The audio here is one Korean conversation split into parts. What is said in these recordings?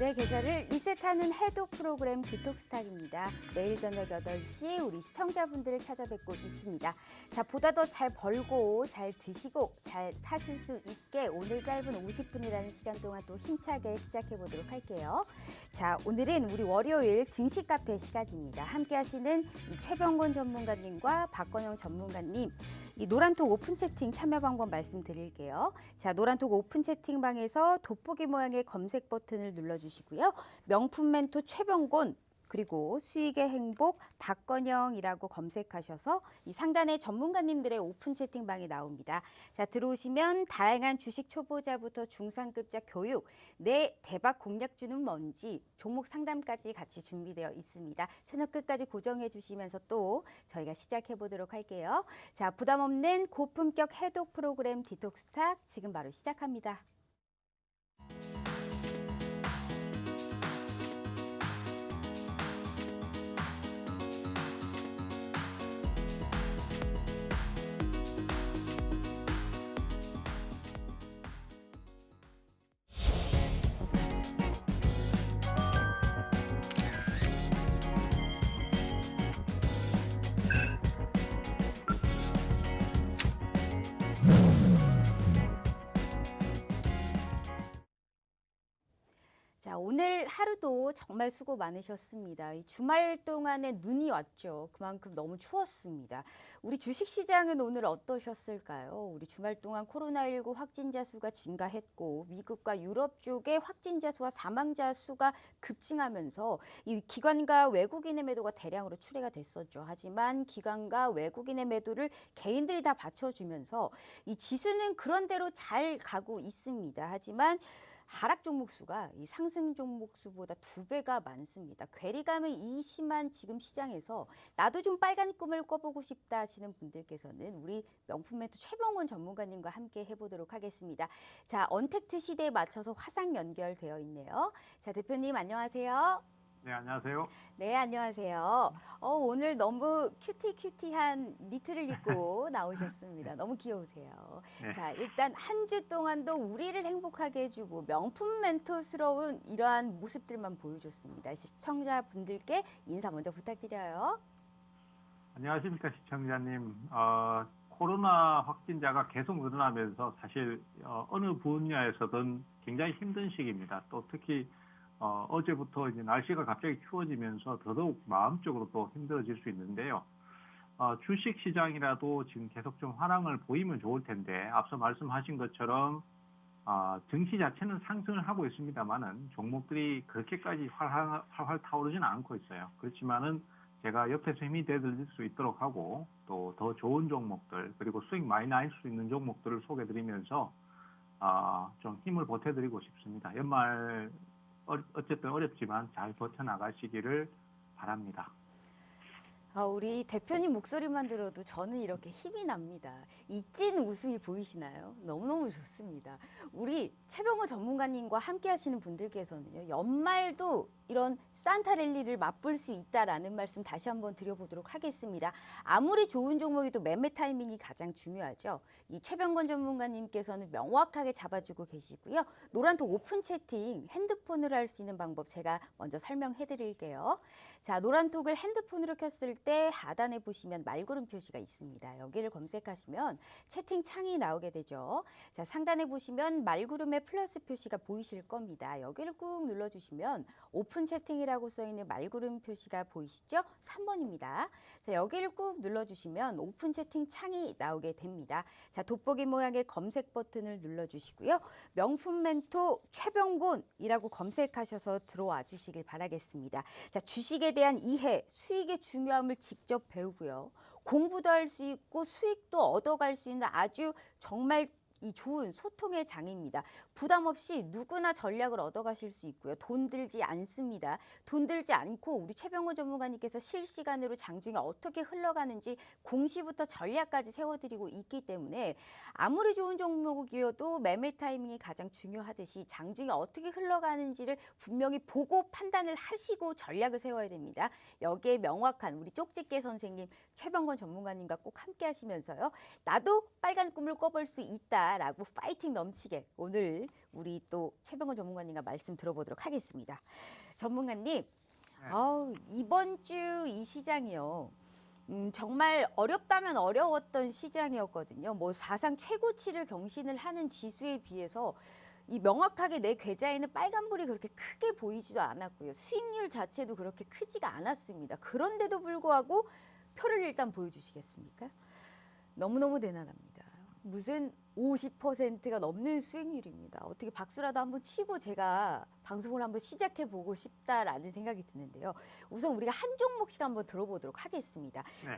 내 계좌를 리셋하는 해독 프로그램 디톡스탁입니다. 매일 저녁 8시 우리 시청자분들을 찾아뵙고 있습니다. 자, 보다 더 잘 벌고 잘 드시고 잘 사실 수 있게 오늘 짧은 50분이라는 시간 동안 또 힘차게 시작해 보도록 할게요. 자, 오늘은 우리 월요일 증시 카페 시간입니다. 함께 하시는 이 최병곤 전문가님과 박건영 전문가님, 이 노란톡 오픈 채팅 참여 방법 말씀드릴게요. 자, 노란톡 오픈 채팅방에서 돋보기 모양의 검색 버튼을 눌러주시고요. 명품 멘토 최병곤 그리고 수익의 행복 박건영이라고 검색하셔서 이 상단에 전문가님들의 오픈 채팅방이 나옵니다. 자, 들어오시면 다양한 주식 초보자부터 중상급자 교육, 내 대박 공략주는 뭔지 종목 상담까지 같이 준비되어 있습니다. 채널 끝까지 고정해 주시면서 또 저희가 시작해 보도록 할게요. 자, 부담 없는 고품격 해독 프로그램 디톡스탁 지금 바로 시작합니다. 자, 오늘 하루도 정말 수고 많으셨습니다. 이 주말 동안에 눈이 왔죠. 그만큼 너무 추웠습니다. 우리 주식시장은 오늘 어떠셨을까요? 우리 주말 동안 코로나19 확진자 수가 증가했고 미국과 유럽 쪽의 확진자 수와 사망자 수가 급증하면서 이 기관과 외국인의 매도가 대량으로 출회가 됐었죠. 하지만 기관과 외국인의 매도를 개인들이 다 받쳐주면서 이 지수는 그런대로 잘 가고 있습니다. 하지만 하락 종목 수가 이 상승 종목 수보다 2배가 많습니다. 괴리감이 심한 지금 시장에서 나도 좀 빨간 꿈을 꿔보고 싶다 하시는 분들께서는 우리 명품 멘토 최병곤 전문가님과 함께 해보도록 하겠습니다. 자, 언택트 시대에 맞춰서 화상 연결되어 있네요. 자, 대표님 안녕하세요. 네, 안녕하세요. 네, 안녕하세요. 오늘 너무 큐티한 니트를 입고 나오셨습니다. 너무 귀여우세요. 네. 자, 일단 한 주 동안도 우리를 행복하게 해주고 명품 멘토스러운 이러한 모습들만 보여줬습니다. 시청자분들께 인사 먼저 부탁드려요. 안녕하십니까, 시청자님. 코로나 확진자가 계속 늘어나면서 사실 어느 분야에서든 굉장히 힘든 시기입니다. 또 특히 어제부터 이제 날씨가 갑자기 추워지면서 더더욱 마음적으로 또 힘들어질 수 있는데요. 주식 시장이라도 지금 계속 좀 화랑을 보이면 좋을 텐데, 앞서 말씀하신 것처럼, 증시 자체는 상승을 하고 있습니다만은 종목들이 그렇게까지 활활 타오르지는 않고 있어요. 그렇지만은 제가 옆에서 힘이 되드릴 수 있도록 하고, 또 더 좋은 종목들, 그리고 수익 많이 날 수 있는 종목들을 소개드리면서, 좀 힘을 보태드리고 싶습니다. 연말, 어쨌든 어렵지만 잘 버텨나가시기를 바랍니다. 우리 대표님 목소리만 들어도 저는 이렇게 힘이 납니다. 이 찐 웃음이 보이시나요? 너무너무 좋습니다. 우리 최병호 전문가님과 함께 하시는 분들께서는요, 연말도 이런 산타 랠리를 맛볼 수 있다라는 말씀 다시 한번 드려보도록 하겠습니다. 아무리 좋은 종목이도 매매 타이밍이 가장 중요하죠. 이 최병건 전문가님께서는 명확하게 잡아주고 계시고요. 노란톡 오픈 채팅 핸드폰으로 할 수 있는 방법 제가 먼저 설명해 드릴게요. 자, 노란톡을 핸드폰으로 켰을 때 하단에 보시면 말구름 표시가 있습니다. 여기를 검색하시면 채팅 창이 나오게 되죠. 자, 상단에 보시면 말구름의 플러스 표시가 보이실 겁니다. 여기를 꾹 눌러주시면 오픈 채팅이라고 써있는 말구름 표시가 보이시죠? 3번입니다. 자, 여기를 꾹 눌러주시면 오픈 채팅 창이 나오게 됩니다. 자, 돋보기 모양의 검색 버튼을 눌러주시고요. 명품 멘토 최병곤이라고 검색하셔서 들어와 주시길 바라겠습니다. 자, 주식에 대한 이해, 수익의 중요함을 직접 배우고요. 공부도 할 수 있고 수익도 얻어갈 수 있는 아주 정말 이 좋은 소통의 장입니다. 부담 없이 누구나 전략을 얻어가실 수 있고요. 돈 들지 않습니다. 돈 들지 않고 우리 최병호 전문가님께서 실시간으로 장중에 어떻게 흘러가는지 공시부터 전략까지 세워드리고 있기 때문에 아무리 좋은 종목이어도 매매 타이밍이 가장 중요하듯이 장중에 어떻게 흘러가는지를 분명히 보고 판단을 하시고 전략을 세워야 됩니다. 여기에 명확한 우리 쪽집게 선생님 최병건 전문가님과 꼭 함께 하시면서요. 나도 빨간 꿈을 꿔볼 수 있다. 있다라고 파이팅 넘치게 오늘 우리 또 최병원 전문가님과 말씀 들어보도록 하겠습니다. 전문가님, 이번 주 이 시장이요. 정말 어렵다면 어려웠던 시장이었거든요. 뭐 사상 최고치를 경신을 하는 지수에 비해서 이 명확하게 내 계좌에는 빨간불이 그렇게 크게 보이지도 않았고요. 수익률 자체도 그렇게 크지가 않았습니다. 그런데도 불구하고 표를 일단 보여주시겠습니까? 너무너무 대단합니다. 무슨 50%가 넘는 수익률입니다. 어떻게 박수라도 한번 치고 제가 방송을 한번 시작해 보고 싶다라는 생각이 드는데요. 우선 우리가 한 종목씩 한번 들어보도록 하겠습니다. 네.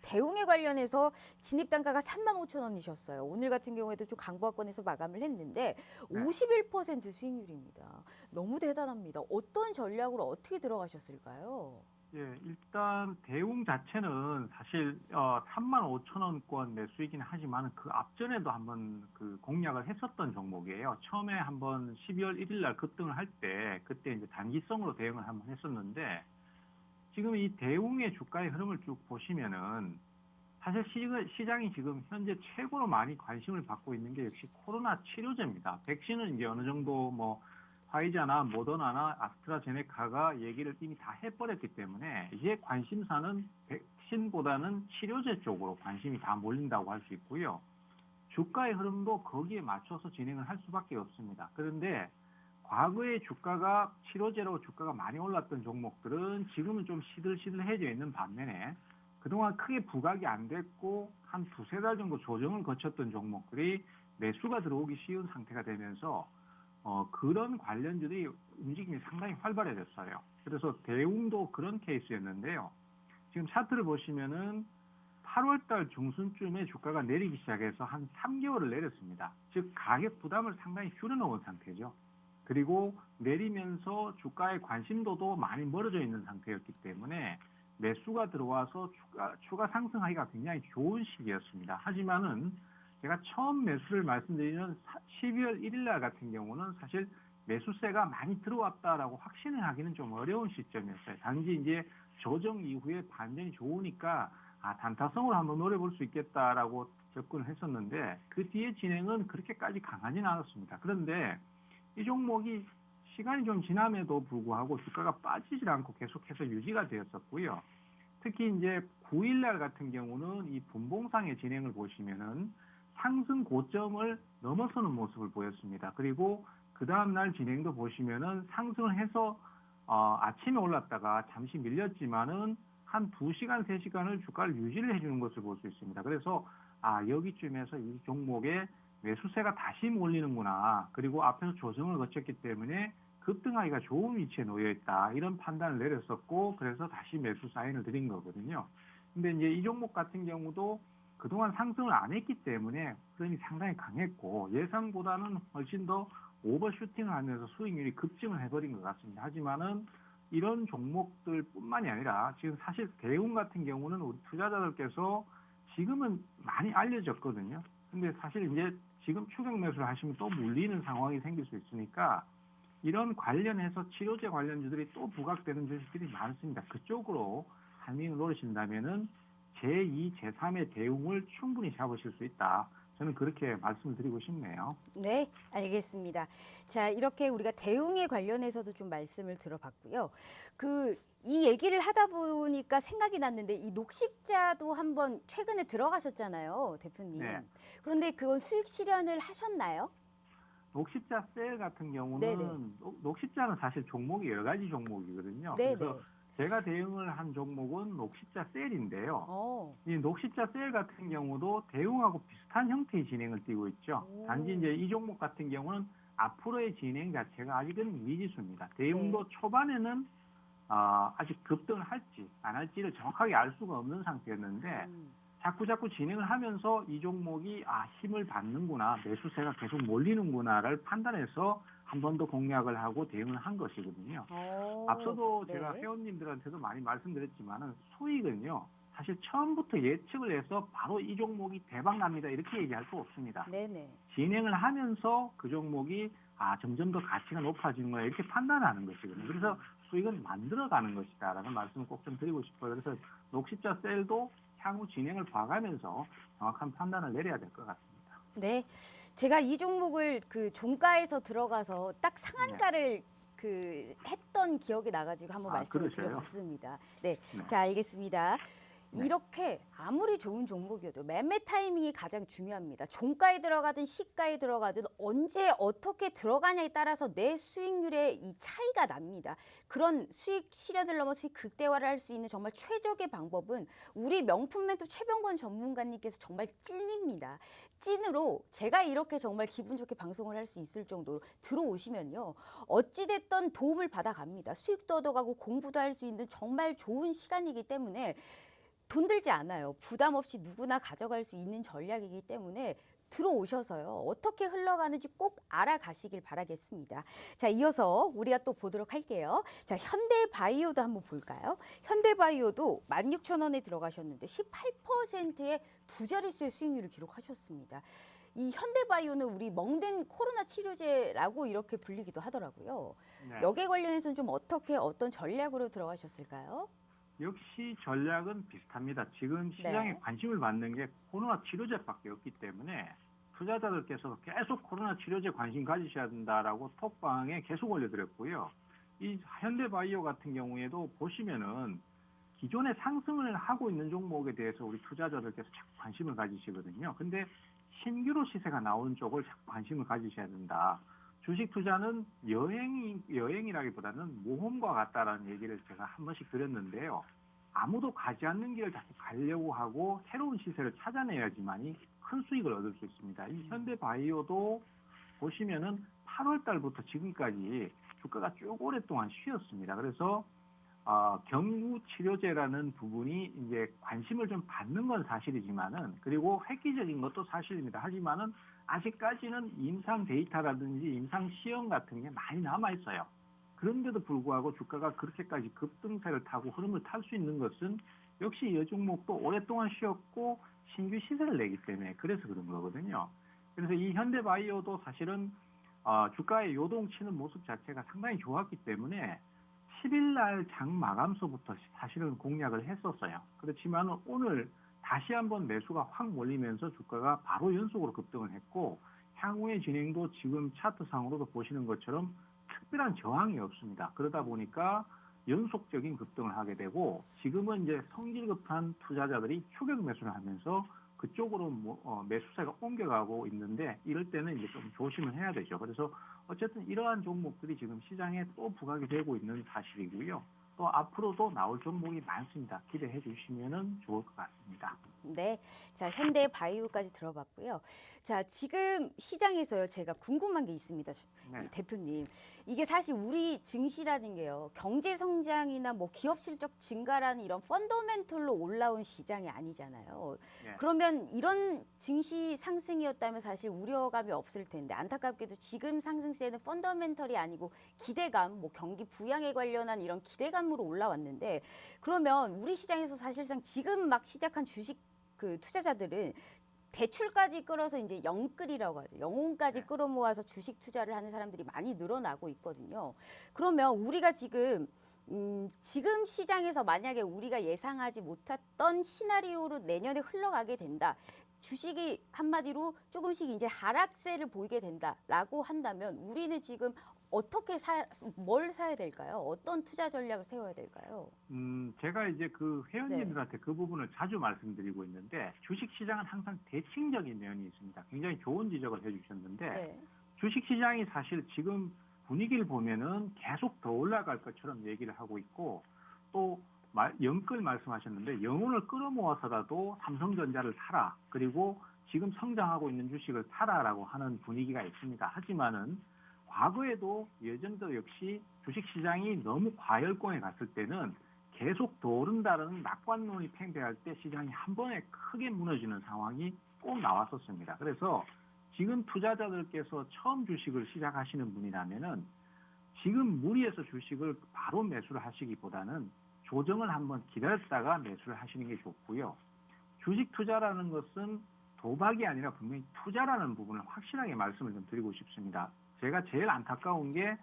대웅에 관련해서 진입 단가가 35,000원이셨어요. 오늘 같은 경우에도 좀 강보합권에서 마감을 했는데 네. 51% 수익률입니다. 너무 대단합니다. 어떤 전략으로 어떻게 들어가셨을까요? 예, 일단 대웅 자체는 사실 35,000원권 매수이긴 하지만 그 앞전에도 한번 그 공략을 했었던 종목이에요. 처음에 한번 12월 1일 날 급등을 할 때 그때 이제 단기성으로 대응을 한번 했었는데 지금 이 대웅의 주가의 흐름을 쭉 보시면은 사실 시장이 지금 현재 최고로 많이 관심을 받고 있는 게 역시 코로나 치료제입니다. 백신은 이제 어느 정도 뭐 화이자나 모더나나 아스트라제네카가 얘기를 이미 다 해버렸기 때문에 이제 관심사는 백신보다는 치료제 쪽으로 관심이 다 몰린다고 할 수 있고요. 주가의 흐름도 거기에 맞춰서 진행을 할 수밖에 없습니다. 그런데 과거에 주가가 치료제로 주가가 많이 올랐던 종목들은 지금은 좀 시들시들해져 있는 반면에 그동안 크게 부각이 안 됐고 한 두세 달 정도 조정을 거쳤던 종목들이 매수가 들어오기 쉬운 상태가 되면서 그런 관련주들이 움직임이 상당히 활발해졌어요. 그래서 대웅도 그런 케이스였는데요. 지금 차트를 보시면은 8월달 중순쯤에 주가가 내리기 시작해서 한 3개월을 내렸습니다. 즉 가격 부담을 상당히 줄여놓은 상태죠. 그리고 내리면서 주가의 관심도도 많이 멀어져 있는 상태였기 때문에 매수가 들어와서 추가 상승하기가 굉장히 좋은 시기였습니다. 하지만은 제가 처음 매수를 말씀드리는 12월 1일 날 같은 경우는 사실 매수세가 많이 들어왔다라고 확신을 하기는 좀 어려운 시점이었어요. 단지 이제 조정 이후에 반전이 좋으니까 단타성으로 한번 노려볼 수 있겠다라고 접근을 했었는데 그 뒤에 진행은 그렇게까지 강하지는 않았습니다. 그런데 이 종목이 시간이 좀 지남에도 불구하고 주가가 빠지질 않고 계속해서 유지가 되었었고요. 특히 이제 9일 날 같은 경우는 이 분봉상의 진행을 보시면은 상승 고점을 넘어서는 모습을 보였습니다. 그리고 그 다음 날 진행도 보시면은 상승을 해서 아침에 올랐다가 잠시 밀렸지만은 한 2시간, 3시간을 주가를 유지를 해주는 것을 볼 수 있습니다. 그래서 여기쯤에서 이 종목에 매수세가 다시 몰리는구나. 그리고 앞에서 조정을 거쳤기 때문에 급등하기가 좋은 위치에 놓여 있다. 이런 판단을 내렸었고 그래서 다시 매수 사인을 드린 거거든요. 근데 이제 이 종목 같은 경우도 그동안 상승을 안 했기 때문에 흐름이 상당히 강했고 예상보다는 훨씬 더 오버슈팅을 하면서 수익률이 급증을 해버린 것 같습니다. 하지만은 이런 종목들뿐만이 아니라 지금 사실 대웅 같은 경우는 우리 투자자들께서 지금은 많이 알려졌거든요. 근데 사실 이제 지금 추격 매수를 하시면 또 물리는 상황이 생길 수 있으니까 이런 관련해서 치료제 관련주들이 또 부각되는 주식들이 많습니다. 그쪽으로 타이밍을 노리신다면은 제2, 제3의 대웅을 충분히 잡으실 수 있다. 저는 그렇게 말씀을 드리고 싶네요. 네, 알겠습니다. 자, 이렇게 우리가 대웅에 관련해서도 좀 말씀을 들어봤고요. 이 얘기를 하다 보니까 생각이 났는데 이 녹십자도 한번 최근에 들어가셨잖아요, 대표님. 네. 그런데 그건 수익 실현을 하셨나요? 녹십자 셀 같은 경우는 네네. 녹십자는 사실 종목이 여러 가지 종목이거든요. 네네. 그래서 제가 대응을 한 종목은 녹십자 셀인데요. 이 녹십자 셀 같은 경우도 대웅하고 비슷한 형태의 진행을 띠고 있죠. 단지 이제 이 종목 같은 경우는 앞으로의 진행 자체가 아직은 미지수입니다. 대웅도 네. 초반에는 아직 급등을 할지 안 할지를 정확하게 알 수가 없는 상태였는데 자꾸 진행을 하면서 이 종목이 힘을 받는구나, 매수세가 계속 몰리는구나를 판단해서 한 번 더 공략을 하고 대응을 한 것이거든요. 앞서도 네. 제가 회원님들한테도 많이 말씀드렸지만은 수익은요, 사실 처음부터 예측을 해서 바로 이 종목이 대박 납니다 이렇게 얘기할 수 없습니다. 네네. 진행을 하면서 그 종목이 점점 더 가치가 높아지는 거야 이렇게 판단하는 것이거든요. 그래서 수익은 만들어가는 것이다라는 말씀을 꼭 좀 드리고 싶어요. 그래서 녹십자 셀도 향후 진행을 봐가면서 정확한 판단을 내려야 될 것 같습니다. 네, 제가 이 종목을 그 종가에서 들어가서 딱 상한가를 그 했던 기억이 나가지고 한번 말씀을 그러셔요? 드려봤습니다. 네, 네. 자 알겠습니다. 네. 이렇게 아무리 좋은 종목이어도 매매 타이밍이 가장 중요합니다. 종가에 들어가든 시가에 들어가든 언제 어떻게 들어가냐에 따라서 내 수익률에 이 차이가 납니다. 그런 수익 실현을 넘어 수익 극대화를 할 수 있는 정말 최적의 방법은 우리 명품 멘토 최병권 전문가님께서 정말 찐입니다. 찐으로 제가 이렇게 정말 기분 좋게 방송을 할 수 있을 정도로 들어오시면요. 어찌됐던 도움을 받아갑니다. 수익도 얻어가고 공부도 할 수 있는 정말 좋은 시간이기 때문에 돈 들지 않아요. 부담 없이 누구나 가져갈 수 있는 전략이기 때문에 들어오셔서요. 어떻게 흘러가는지 꼭 알아가시길 바라겠습니다. 자, 이어서 우리가 또 보도록 할게요. 자, 현대바이오도 한번 볼까요? 현대바이오도 16,000원에 들어가셨는데 18%의 두 자릿수의 수익률을 기록하셨습니다. 이 현대바이오는 우리 멍든 코로나 치료제라고 이렇게 불리기도 하더라고요. 네. 여기에 관련해서는 좀 어떤 전략으로 들어가셨을까요? 역시 전략은 비슷합니다. 지금 시장에 네. 관심을 받는 게 코로나 치료제밖에 없기 때문에 투자자들께서 계속 코로나 치료제 관심 가지셔야 된다라고 톡방에 계속 올려드렸고요. 이 현대바이오 같은 경우에도 보시면은 기존에 상승을 하고 있는 종목에 대해서 우리 투자자들께서 자꾸 관심을 가지시거든요. 근데 신규로 시세가 나오는 쪽을 자꾸 관심을 가지셔야 된다. 주식 투자는 여행이라기보다는 모험과 같다라는 얘기를 제가 한 번씩 드렸는데요. 아무도 가지 않는 길을 자꾸 가려고 하고 새로운 시세를 찾아내야지만이 큰 수익을 얻을 수 있습니다. 이 현대바이오도 보시면은 8월 달부터 지금까지 주가가 쭉 오랫동안 쉬었습니다. 그래서 경구 치료제라는 부분이 이제 관심을 좀 받는 건 사실이지만은, 그리고 획기적인 것도 사실입니다. 하지만은 아직까지는 임상 데이터라든지 임상 시험 같은 게 많이 남아 있어요. 그런데도 불구하고 주가가 그렇게까지 급등세를 타고 흐름을 탈 수 있는 것은 역시 이 종목도 오랫동안 쉬었고 신규 시세를 내기 때문에 그래서 그런 거거든요. 그래서 이 현대바이오도 사실은 주가의 요동치는 모습 자체가 상당히 좋았기 때문에 10일 날 장 마감서부터 사실은 공략을 했었어요. 그렇지만 오늘 다시 한번 매수가 확 몰리면서 주가가 바로 연속으로 급등을 했고, 향후의 진행도 지금 차트상으로도 보시는 것처럼 특별한 저항이 없습니다. 그러다 보니까 연속적인 급등을 하게 되고, 지금은 이제 성질 급한 투자자들이 추격 매수를 하면서 그쪽으로 매수세가 옮겨가고 있는데, 이럴 때는 이제 좀 조심을 해야 되죠. 그래서 어쨌든 이러한 종목들이 지금 시장에 또 부각이 되고 있는 사실이고요. 또 앞으로도 나올 종목이 많습니다. 기대해 주시면 좋을 것 같습니다. 네, 자 현대바이오까지 들어봤고요. 자 지금 시장에서요 제가 궁금한 게 있습니다, 네. 대표님. 이게 사실 우리 증시라는 게요 경제 성장이나 뭐 기업 실적 증가라는 이런 펀더멘털로 올라온 시장이 아니잖아요. 네. 그러면 이런 증시 상승이었다면 사실 우려감이 없을 텐데 안타깝게도 지금 상승세는 펀더멘털이 아니고 기대감, 뭐 경기 부양에 관련한 이런 기대감으로 올라왔는데, 그러면 우리 시장에서 사실상 지금 막 시작한 주식 그 투자자들은 대출까지 끌어서 이제 영끌이라고 하죠. 영혼까지 네. 끌어모아서 주식 투자를 하는 사람들이 많이 늘어나고 있거든요. 그러면 우리가 지금 시장에서 만약에 우리가 예상하지 못했던 시나리오로 내년에 흘러가게 된다. 주식이 한마디로 조금씩 이제 하락세를 보이게 된다라고 한다면 우리는 지금 뭘 사야 될까요? 어떤 투자 전략을 세워야 될까요? 제가 이제 그 회원님들한테 그 부분을 자주 말씀드리고 있는데, 주식 시장은 항상 대칭적인 면이 있습니다. 굉장히 좋은 지적을 해주셨는데, 네. 주식 시장이 사실 지금 분위기를 보면은 계속 더 올라갈 것처럼 얘기를 하고 있고, 또 영끌 말씀하셨는데 영혼을 끌어모아서라도 삼성전자를 사라, 그리고 지금 성장하고 있는 주식을 사라라고 하는 분위기가 있습니다. 하지만은 과거에도 예전도 역시 주식시장이 너무 과열권에 갔을 때는 계속 더 오른다는 낙관론이 팽배할 때 시장이 한 번에 크게 무너지는 상황이 꼭 나왔었습니다. 그래서 지금 투자자들께서 처음 주식을 시작하시는 분이라면은 지금 무리해서 주식을 바로 매수를 하시기보다는 조정을 한번 기다렸다가 매수를 하시는 게 좋고요. 주식 투자라는 것은 도박이 아니라 분명히 투자라는 부분을 확실하게 말씀을 좀 드리고 싶습니다. 제가 제일 안타까운 게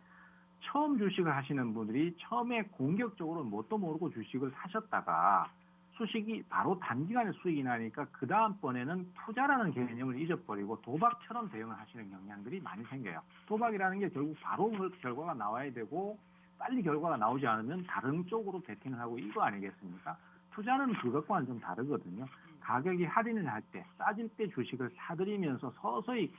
처음 주식을 하시는 분들이 처음에 공격적으로 뭣도 모르고 주식을 사셨다가 수식이 바로 단기간에 수익이 나니까 그 다음번에는 투자라는 개념을 잊어버리고 도박처럼 대응을 하시는 경향들이 많이 생겨요. 도박이라는 게 결국 바로 결과가 나와야 되고 빨리 결과가 나오지 않으면 다른 쪽으로 베팅을 하고 이거 아니겠습니까? 투자는 그것과는 좀 다르거든요. 가격이 할인을 할 때, 싸질 때 주식을 사들이면서 서서히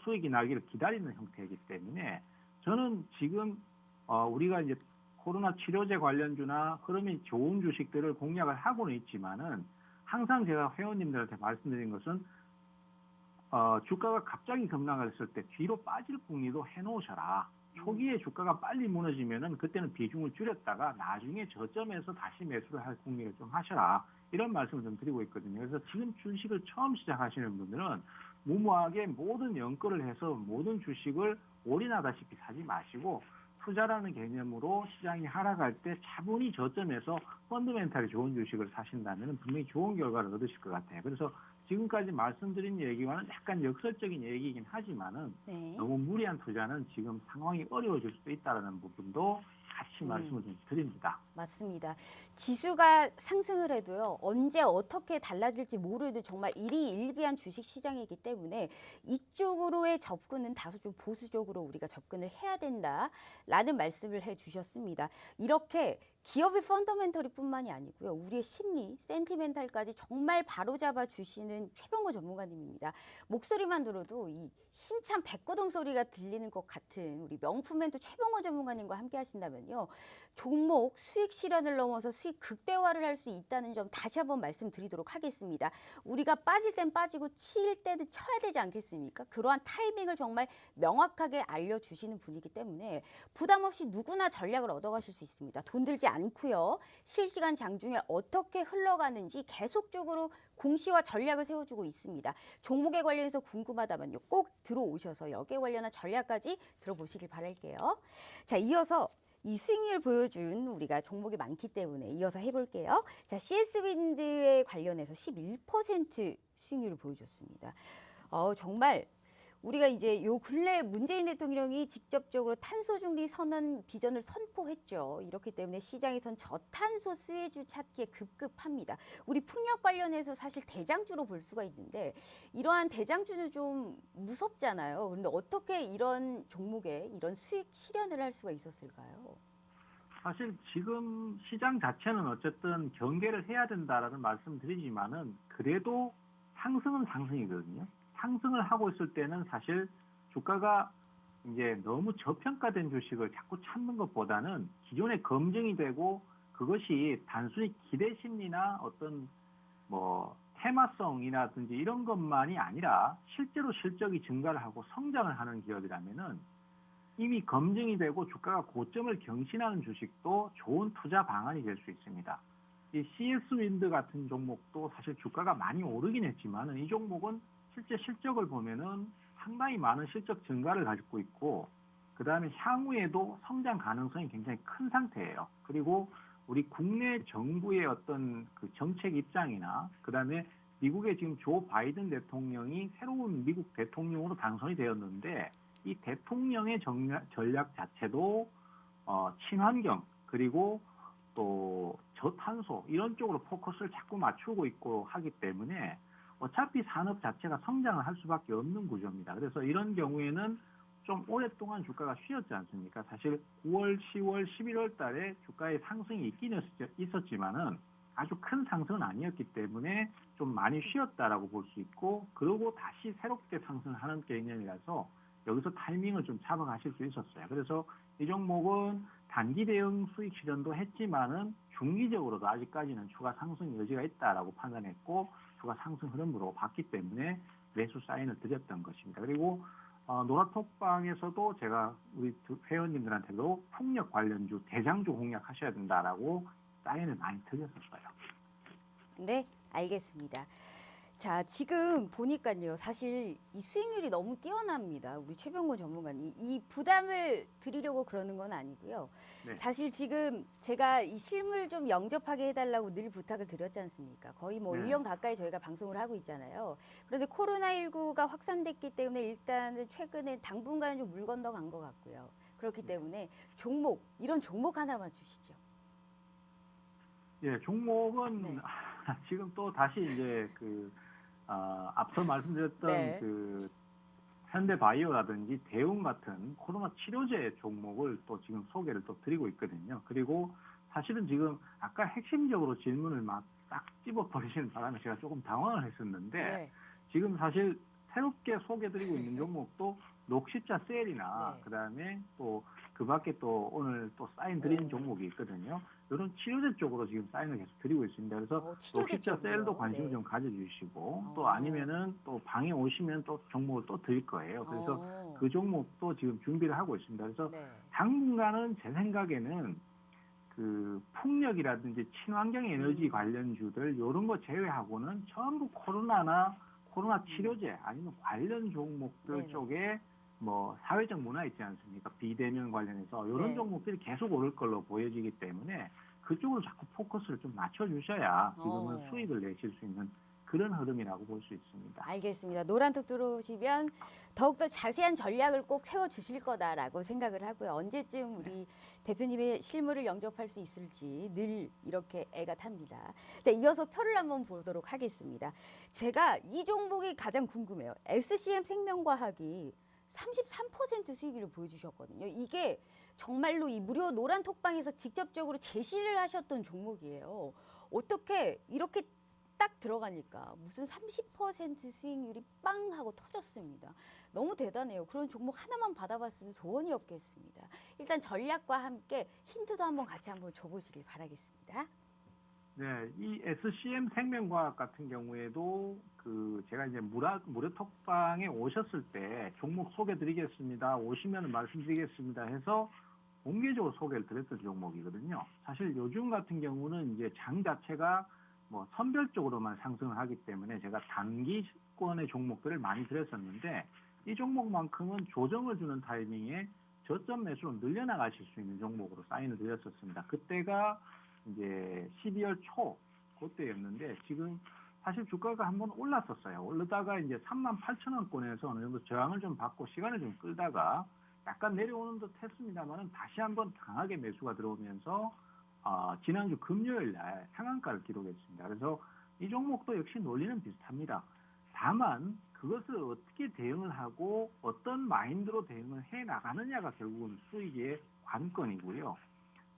수익이 나기를 기다리는 형태이기 때문에 저는 지금 우리가 이제 코로나 치료제 관련주나 흐름이 좋은 주식들을 공략을 하고는 있지만은 항상 제가 회원님들한테 말씀드린 것은 주가가 갑자기 급락을 했을 때 뒤로 빠질 궁리도 해놓으셔라. 초기에 주가가 빨리 무너지면은 그때는 비중을 줄였다가 나중에 저점에서 다시 매수를 할 궁리를 좀 하셔라. 이런 말씀을 좀 드리고 있거든요. 그래서 지금 주식을 처음 시작하시는 분들은 무모하게 모든 연끌을 해서 모든 주식을 올인하다시피 사지 마시고 투자라는 개념으로 시장이 하락할 때 차분히 저점에서 펀더멘탈이 좋은 주식을 사신다면 분명히 좋은 결과를 얻으실 것 같아요. 그래서 지금까지 말씀드린 얘기와는 약간 역설적인 얘기이긴 하지만은 네. 너무 무리한 투자는 지금 상황이 어려워질 수도 있다는 부분도 같이 말씀을 좀 드립니다. 맞습니다. 지수가 상승을 해도요, 언제 어떻게 달라질지 모르는 정말 일희일비한 주식 시장이기 때문에 이쪽으로의 접근은 다소 좀 보수적으로 우리가 접근을 해야 된다라는 말씀을 해주셨습니다. 이렇게 기업의 펀더멘털이뿐만이 아니고요, 우리의 심리, 센티멘탈까지 정말 바로잡아 주시는 최병구 전문가님입니다. 목소리만 들어도 이 힘찬 백고동 소리가 들리는 것 같은 우리 명품 멘토 최병구 전문가님과 함께 하신다면요, 종목 수익 실현을 넘어서 수익 극대화를 할 수 있다는 점 다시 한번 말씀드리도록 하겠습니다. 우리가 빠질 땐 빠지고 칠 때는 쳐야 되지 않겠습니까? 그러한 타이밍을 정말 명확하게 알려주시는 분이기 때문에 부담 없이 누구나 전략을 얻어가실 수 있습니다. 돈 들지 않고요. 실시간 장중에 어떻게 흘러가는지 계속적으로 공시와 전략을 세워주고 있습니다. 종목에 관련해서 궁금하다면요, 꼭 들어오셔서 여기에 관련한 전략까지 들어보시길 바랄게요. 자, 이어서 이 수익률 보여준 우리가 종목이 많기 때문에 이어서 해볼게요. 자, CS윈드에 관련해서 11% 수익률을 보여줬습니다. 정말 우리가 이제 요 근래 문재인 대통령이 직접적으로 탄소 중립 선언 비전을 선포했죠. 이렇기 때문에 시장에선 저탄소 수혜주 찾기에 급급합니다. 우리 풍력 관련해서 사실 대장주로 볼 수가 있는데 이러한 대장주는 좀 무섭잖아요. 그런데 어떻게 이런 종목에 이런 수익 실현을 할 수가 있었을까요? 사실 지금 시장 자체는 어쨌든 경계를 해야 된다라는 말씀드리지만은 그래도 상승은 상승이거든요. 상승을 하고 있을 때는 사실 주가가 이제 너무 저평가된 주식을 자꾸 찾는 것보다는 기존에 검증이 되고 그것이 단순히 기대 심리나 어떤 뭐 테마성이라든지 이런 것만이 아니라 실제로 실적이 증가를 하고 성장을 하는 기업이라면은 이미 검증이 되고 주가가 고점을 경신하는 주식도 좋은 투자 방안이 될 수 있습니다. 이 CS윈드 같은 종목도 사실 주가가 많이 오르긴 했지만은 이 종목은 실제 실적을 보면은 상당히 많은 실적 증가를 가지고 있고 그 다음에 향후에도 성장 가능성이 굉장히 큰 상태예요. 그리고 우리 국내 정부의 어떤 그 정책 입장이나 그 다음에 미국의 지금 조 바이든 대통령이 새로운 미국 대통령으로 당선이 되었는데 이 대통령의 전략 자체도 친환경 그리고 또 저탄소 이런 쪽으로 포커스를 자꾸 맞추고 있고 하기 때문에 어차피 산업 자체가 성장을 할 수밖에 없는 구조입니다. 그래서 이런 경우에는 좀 오랫동안 주가가 쉬었지 않습니까? 사실 9월, 10월, 11월 달에 주가의 상승이 있긴 있었지만은 아주 큰 상승은 아니었기 때문에 좀 많이 쉬었다라고 볼 수 있고 그러고 다시 새롭게 상승하는 개념이라서 여기서 타이밍을 좀 잡아가실 수 있었어요. 그래서 이 종목은 단기 대응 수익 실현도 했지만은 중기적으로도 아직까지는 추가 상승 여지가 있다라고 판단했고 추가 상승 흐름으로 봤기 때문에 매수 사인을 드렸던 것입니다. 그리고 노라톡방에서도 제가 우리 회원님들한테도 풍력 관련주 대장주 공략하셔야 된다라고 사인을 많이 드렸었어요. 네, 알겠습니다. 자, 지금 보니까요, 사실 이 수익률이 너무 뛰어납니다. 우리 최병구 전문가님. 이 부담을 드리려고 그러는 건 아니고요. 네. 사실 지금 제가 이 실물 좀 영접하게 해달라고 늘 부탁을 드렸지 않습니까? 거의 뭐 네. 1년 가까이 저희가 방송을 하고 있잖아요. 그런데 코로나19가 확산됐기 때문에 일단은 최근에 당분간은 좀 물 건너간 것 같고요. 그렇기 때문에 이런 종목 하나만 주시죠. 예, 종목은 네. 지금 또 다시 이제 앞서 말씀드렸던 네. 현대바이오라든지 대웅 같은 코로나 치료제 종목을 또 지금 소개를 또 드리고 있거든요. 그리고 사실은 지금 아까 핵심적으로 질문을 막 딱 집어버리시는 바람에 제가 조금 당황을 했었는데 네. 지금 사실 새롭게 소개드리고 있는 종목도 녹십자 셀이나 네. 그다음에 또 그 밖에 또 오늘 또 사인 드리는 오. 종목이 있거든요. 이런 치료제 쪽으로 지금 사인을 계속 드리고 있습니다. 그래서 치료제 녹십자 쪽으로요. 셀도 관심을 네. 좀 가져주시고 또 어. 아니면은 또 방에 오시면 또 종목을 또 드릴 거예요. 그래서 어. 그 종목도 지금 준비를 하고 있습니다. 그래서 네. 당분간은 제 생각에는 풍력이라든지 친환경 에너지 관련주들 이런 거 제외하고는 전부 코로나 치료제 아니면 관련 종목들 네네. 쪽에 뭐 사회적 문화 있지 않습니까? 비대면 관련해서 이런 네. 종목들이 계속 오를 걸로 보여지기 때문에 그쪽으로 자꾸 포커스를 좀 맞춰주셔야 지금은 어. 수익을 내실 수 있는 그런 흐름이라고 볼 수 있습니다. 알겠습니다. 노란톡 들어오시면 더욱더 자세한 전략을 꼭 세워주실 거다라고 생각을 하고요. 언제쯤 우리 대표님의 실물을 영접할 수 있을지 늘 이렇게 애가 탑니다. 자, 이어서 표를 한번 보도록 하겠습니다. 제가 이 종목이 가장 궁금해요. SCM 생명과학이 33% 수익률을 보여주셨거든요. 이게 정말로 이 무료 노란톡방에서 직접적으로 제시를 하셨던 종목이에요. 어떻게 이렇게 딱 들어가니까 무슨 30% 수익률이 빵 하고 터졌습니다. 너무 대단해요. 그런 종목 하나만 받아봤으면 소원이 없겠습니다. 일단 전략과 함께 힌트도 한번 같이 한번 줘보시길 바라겠습니다. 네, 이 SCM 생명과학 같은 경우에도 제가 이제 무료톡방에 오셨을 때 종목 소개드리겠습니다. 오시면 말씀드리겠습니다 해서 공개적으로 소개를 드렸던 종목이거든요. 사실 요즘 같은 경우는 이제 장 자체가 뭐 선별적으로만 상승을 하기 때문에 제가 단기권의 종목들을 많이 드렸었는데 이 종목만큼은 조정을 주는 타이밍에 저점 매수로 늘려나가실 수 있는 종목으로 사인을 드렸었습니다. 그때가 이제 12월 초 그때였는데 지금 사실 주가가 한번 올랐었어요. 오르다가 이제 38,000원권에서 어느 정도 저항을 좀 받고 시간을 좀 끌다가 약간 내려오는 듯 했습니다만은 다시 한번 강하게 매수가 들어오면서 지난주 금요일 날 상한가를 기록했습니다. 그래서 이 종목도 역시 논리는 비슷합니다. 다만 그것을 어떻게 대응을 하고 어떤 마인드로 대응을 해 나가느냐가 결국은 수익의 관건이고요.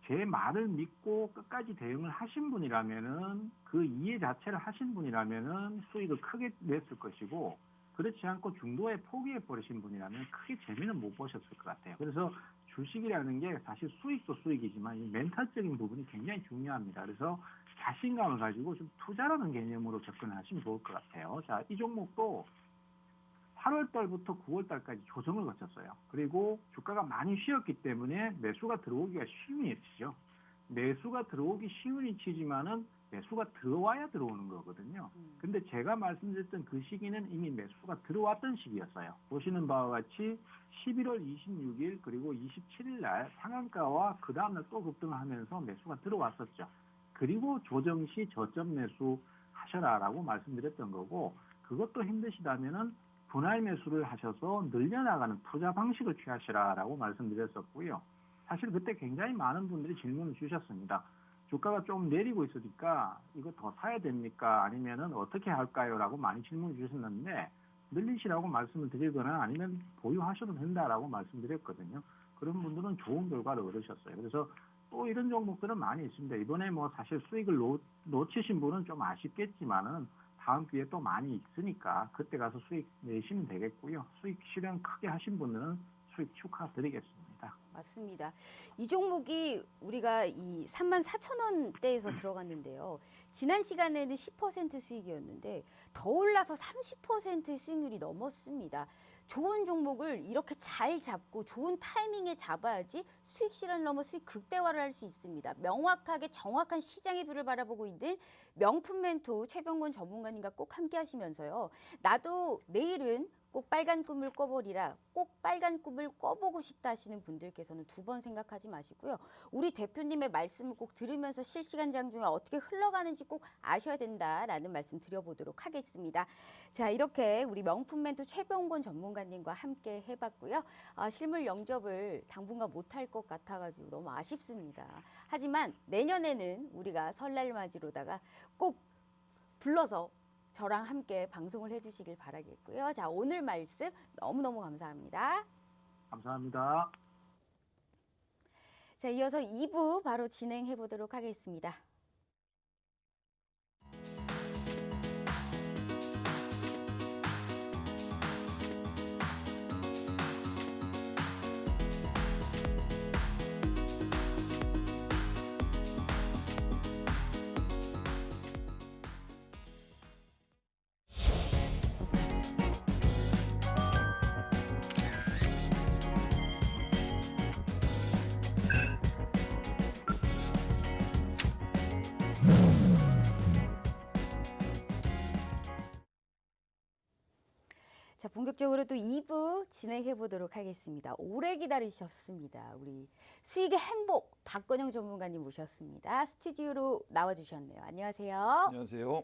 제 말을 믿고 끝까지 대응을 하신 분이라면은 그 이해 자체를 하신 분이라면은 수익을 크게 냈을 것이고 그렇지 않고 중도에 포기해 버리신 분이라면 크게 재미는 못 보셨을 것 같아요. 그래서 주식이라는 게 사실 수익도 수익이지만 이 멘탈적인 부분이 굉장히 중요합니다. 그래서 자신감을 가지고 좀 투자라는 개념으로 접근하시면 좋을 것 같아요. 자, 이 종목도 8월 달부터 9월 달까지 조정을 거쳤어요. 그리고 주가가 많이 쉬었기 때문에 매수가 들어오기가 쉬운 위치죠. 매수가 들어오기 쉬운 위치지만은 매수가 들어와야 들어오는 거거든요. 근데 제가 말씀드렸던 그 시기는 이미 매수가 들어왔던 시기였어요. 보시는 바와 같이 11월 26일 그리고 27일 날 상한가와 그 다음날 또 급등을 하면서 매수가 들어왔었죠. 그리고 조정 시 저점 매수 하셔라라고 말씀드렸던 거고 그것도 힘드시다면은 분할 매수를 하셔서 늘려나가는 투자 방식을 취하시라라고 말씀드렸었고요. 사실 그때 굉장히 많은 분들이 질문을 주셨습니다. 주가가 좀 내리고 있으니까 이거 더 사야 됩니까? 아니면은 어떻게 할까요? 라고 많이 질문을 주셨는데 늘리시라고 말씀을 드리거나 아니면 보유하셔도 된다라고 말씀드렸거든요. 그런 분들은 좋은 결과를 얻으셨어요. 그래서 또 이런 종목들은 많이 있습니다. 이번에 뭐 사실 수익을 놓치신 분은 좀 아쉽겠지만은 다음 기회에 또 많이 있으니까 그때 가서 수익 내시면 되겠고요. 수익 실현 크게 하신 분들은 수익 축하드리겠습니다. 맞습니다. 이 종목이 우리가 이 34,000원대에서 들어갔는데요. 지난 시간에는 10% 수익이었는데 더 올라서 30% 수익률이 넘었습니다. 좋은 종목을 이렇게 잘 잡고 좋은 타이밍에 잡아야지 수익 실현을 넘어 수익 극대화를 할 수 있습니다. 명확하게 정확한 시장의 뷰를 바라보고 있는 명품 멘토 최병곤 전문가님과 꼭 함께 하시면서요. 나도 내일은 꼭 빨간 꿈을 꿔보리라, 꼭 빨간 꿈을 꿔보고 싶다 하시는 분들께서는 두 번 생각하지 마시고요. 우리 대표님의 말씀을 꼭 들으면서 실시간 장중에 어떻게 흘러가는지 꼭 아셔야 된다라는 말씀 드려보도록 하겠습니다. 자, 이렇게 우리 명품 멘토 최병곤 전문가님과 함께 해봤고요. 실물 영접을 당분간 못할 것 같아가지고 너무 아쉽습니다. 하지만 내년에는 우리가 설날 맞이로다가 꼭 불러서 저랑 함께 방송을 해주시길 바라겠고요. 자, 오늘 말씀 너무너무 감사합니다. 감사합니다. 자, 이어서 2부 바로 진행해 보도록 하겠습니다. 자, 본격적으로 또 2부 진행해 보도록 하겠습니다. 오래 기다리셨습니다. 우리 수익의 행복 박건영 전문가님 모셨습니다. 스튜디오로 나와 주셨네요. 안녕하세요. 안녕하세요.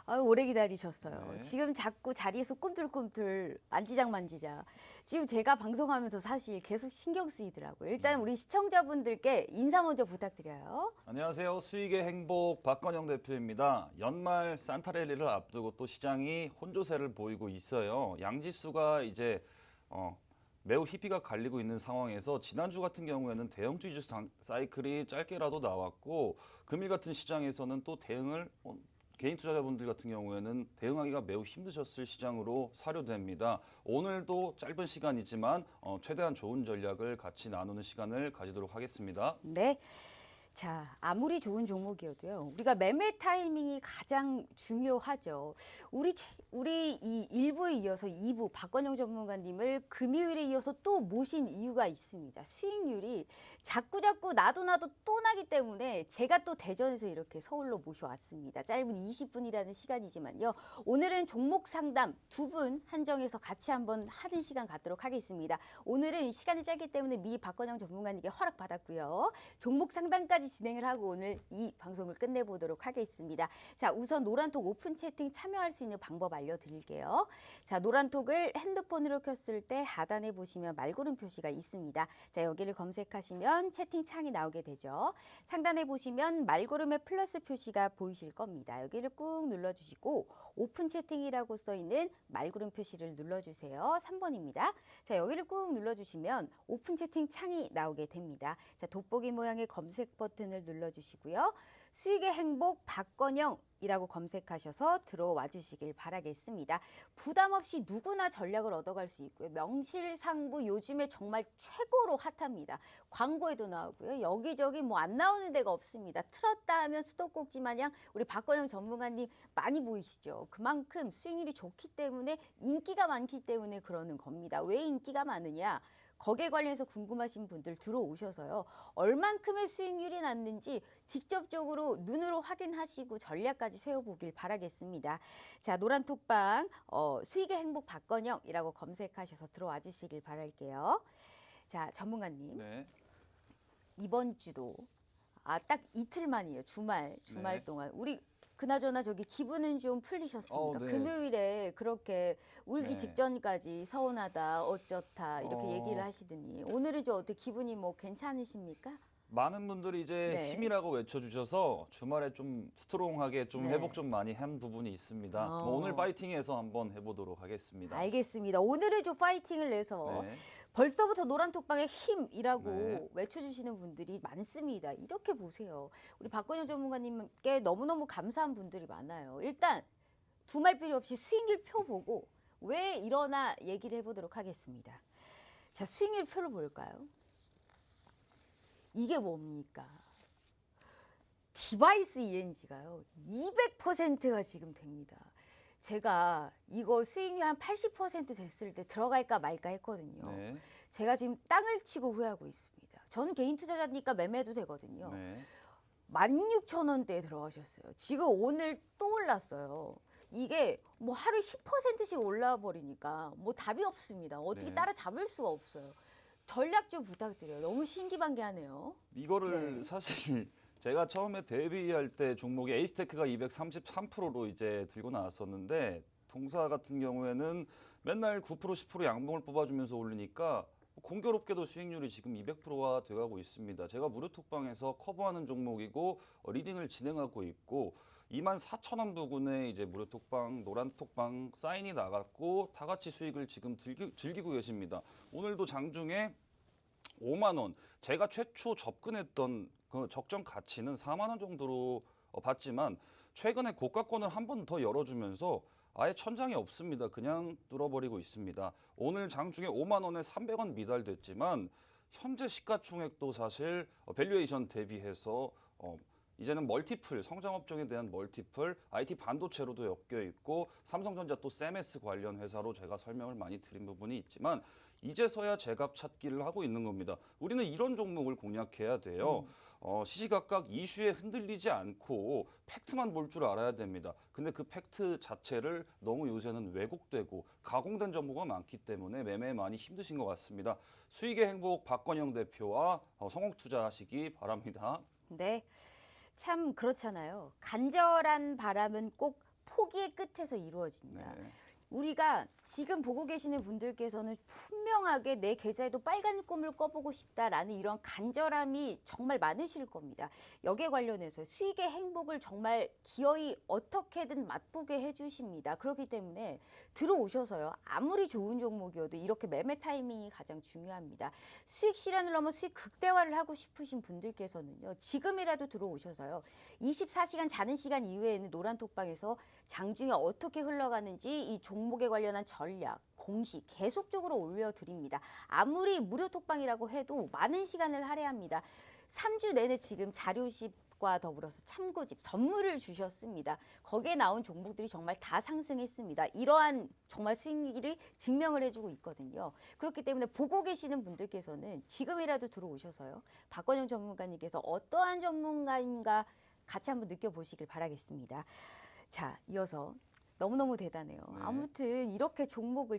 아유, 오래 기다리셨어요. 네. 지금 자꾸 자리에서 꿈틀꿈틀 만지작. 지금 제가 방송하면서 사실 계속 신경 쓰이더라고요. 일단 우리 시청자분들께 인사 먼저 부탁드려요. 안녕하세요. 수익의 행복 박건영 대표입니다. 연말 산타랠리를 앞두고 또 시장이 혼조세를 보이고 있어요. 양지수가 이제 매우 희비가 갈리고 있는 상황에서 지난주 같은 경우에는 대형주주 사이클이 짧게라도 나왔고 금일 같은 시장에서는 또 대응을 개인 투자자분들 같은 경우에는 대응하기가 매우 힘드셨을 시장으로 사료됩니다. 오늘도 짧은 시간이지만 최대한 좋은 전략을 같이 나누는 시간을 가지도록 하겠습니다. 네. 자, 아무리 좋은 종목이어도요. 우리가 매매 타이밍이 가장 중요하죠. 우리 이 1부에 이어서 2부 박건영 전문가님을 금요일에 이어서 또 모신 이유가 있습니다. 수익률이 자꾸 나도 또 나기 때문에 제가 또 대전에서 이렇게 서울로 모셔왔습니다. 짧은 20분이라는 시간이지만요. 오늘은 종목 상담 2분 한정해서 같이 한번 하는 시간 갖도록 하겠습니다. 오늘은 시간이 짧기 때문에 미리 박건영 전문가님께 허락받았고요. 종목 상담까지 진행을 하고 오늘 이 방송을 끝내보도록 하겠습니다. 자, 우선 노란톡 오픈 채팅 참여할 수 있는 방법 알려드릴게요. 자, 노란톡을 핸드폰으로 켰을 때 하단에 보시면 말고름 표시가 있습니다. 자, 여기를 검색하시면 채팅창이 나오게 되죠. 상단에 보시면 말고름의 플러스 표시가 보이실 겁니다. 여기를 꾹 눌러주시고 오픈 채팅이라고 써있는 말고름 표시를 눌러주세요. 3번입니다. 자, 여기를 꾹 눌러주시면 오픈 채팅 창이 나오게 됩니다. 자, 돋보기 모양의 검색 버튼을 눌러주시고요. 수익의 행복 박건영이라고 검색하셔서 들어와 주시길 바라겠습니다. 부담 없이 누구나 전략을 얻어갈 수 있고요. 명실상부 요즘에 정말 최고로 핫합니다. 광고에도 나오고요. 여기저기 뭐 안 나오는 데가 없습니다. 틀었다 하면 수도꼭지 마냥 우리 박건영 전문가님 많이 보이시죠? 그만큼 수익률이 좋기 때문에 인기가 많기 때문에 그러는 겁니다. 왜 인기가 많으냐? 거기에 관련해서 궁금하신 분들 들어오셔서요. 얼만큼의 수익률이 났는지 직접적으로 눈으로 확인하시고 전략까지 세워보길 바라겠습니다. 자, 노란톡방 수익의 행복 박건영이라고 검색하셔서 들어와 주시길 바랄게요. 자, 전문가님. 네. 이번 주도 딱 이틀만이에요. 주말 네. 동안. 우리 그나저나 저기 기분은 좀 풀리셨습니까? 네. 금요일에 그렇게 울기 네. 직전까지 서운하다, 어쩌다 이렇게 얘기를 어. 하시더니 오늘은 좀 어떻게 기분이 뭐 괜찮으십니까? 많은 분들이 이제 네. 힘이라고 외쳐주셔서 주말에 좀 스트롱하게 좀 네. 회복 좀 많이 한 부분이 있습니다. 뭐 오늘 파이팅해서 한번 해보도록 하겠습니다. 알겠습니다. 오늘은 좀 파이팅을 내서 네. 벌써부터 노란톡방의 힘이라고 네. 외쳐주시는 분들이 많습니다. 이렇게 보세요. 우리 박건영 전문가님께 너무너무 감사한 분들이 많아요. 일단 두말 필요 없이 수익률 표 보고 왜 이러나 얘기를 해보도록 하겠습니다. 자, 수익률 표를 볼까요? 이게 뭡니까? 디바이스 ENG가요. 200%가 지금 됩니다. 제가 이거 수익률 한 80% 됐을 때 들어갈까 말까 했거든요. 네. 제가 지금 땅을 치고 후회하고 있습니다. 저는 개인 투자자니까 매매도 되거든요. 네. 16,000원대에 들어가셨어요. 지금 오늘 또 올랐어요. 이게 뭐 하루에 10%씩 올라와 버리니까 뭐 답이 없습니다. 어떻게 네. 따라잡을 수가 없어요. 전략 좀 부탁드려요. 너무 신기반기하네요. 이거를 네. 사실 제가 처음에 데뷔할 때 종목이 에이스테크가 233%로 이제 들고 나왔었는데 동사 같은 경우에는 맨날 9% 10% 양봉을 뽑아주면서 올리니까 공교롭게도 수익률이 지금 200%가 돼가고 있습니다. 제가 무료 톡방에서 커버하는 종목이고 리딩을 진행하고 있고 24,000원 부근에 이제 무료 톡방, 노란 톡방 사인이 나갔고 다 같이 수익을 지금 즐기고 계십니다. 오늘도 장중에 5만 원. 제가 최초 접근했던 그 적정 가치는 4만 원 정도로 봤지만 최근에 고가권을 한 번 더 열어주면서 아예 천장이 없습니다. 그냥 뚫어버리고 있습니다. 오늘 장중에 5만 원에 300원 미달됐지만 현재 시가총액도 사실 밸류에이션 대비해서 이제는 멀티플, 성장업종에 대한 멀티플, IT 반도체로도 엮여 있고 삼성전자 또 세메스 관련 회사로 제가 설명을 많이 드린 부분이 있지만 이제서야 제값 찾기를 하고 있는 겁니다. 우리는 이런 종목을 공략해야 돼요. 시시각각 이슈에 흔들리지 않고 팩트만 볼 줄 알아야 됩니다. 근데 그 팩트 자체를 너무 요새는 왜곡되고 가공된 정보가 많기 때문에 매매에 많이 힘드신 것 같습니다. 수익의 행복 박건영 대표와 성공 투자하시기 바랍니다. 네. 참 그렇잖아요. 간절한 바람은 꼭 포기의 끝에서 이루어진다. 네. 우리가 지금 보고 계시는 분들께서는 분명하게 내 계좌에도 빨간 꿈을 꿔보고 싶다라는 이런 간절함이 정말 많으실 겁니다. 여기에 관련해서 수익의 행복을 정말 기어이 어떻게든 맛보게 해주십니다. 그렇기 때문에 들어오셔서요. 아무리 좋은 종목이어도 이렇게 매매 타이밍이 가장 중요합니다. 수익 실현을 넘어 수익 극대화를 하고 싶으신 분들께서는요. 지금이라도 들어오셔서요. 24시간 자는 시간 이외에는 노란톡방에서 장중에 어떻게 흘러가는지 이 종목에 관련한 전략, 공시 계속적으로 올려드립니다. 아무리 무료 톡방이라고 해도 많은 시간을 할애합니다. 3주 내내 지금 자료집과 더불어서 참고집 선물을 주셨습니다. 거기에 나온 종목들이 정말 다 상승했습니다. 이러한 정말 수익률이 증명을 해주고 있거든요. 그렇기 때문에 보고 계시는 분들께서는 지금이라도 들어오셔서요. 박건영 전문가님께서 어떠한 전문가인가 같이 한번 느껴보시길 바라겠습니다. 자, 이어서 너무너무 대단해요. 네. 아무튼 이렇게 종목을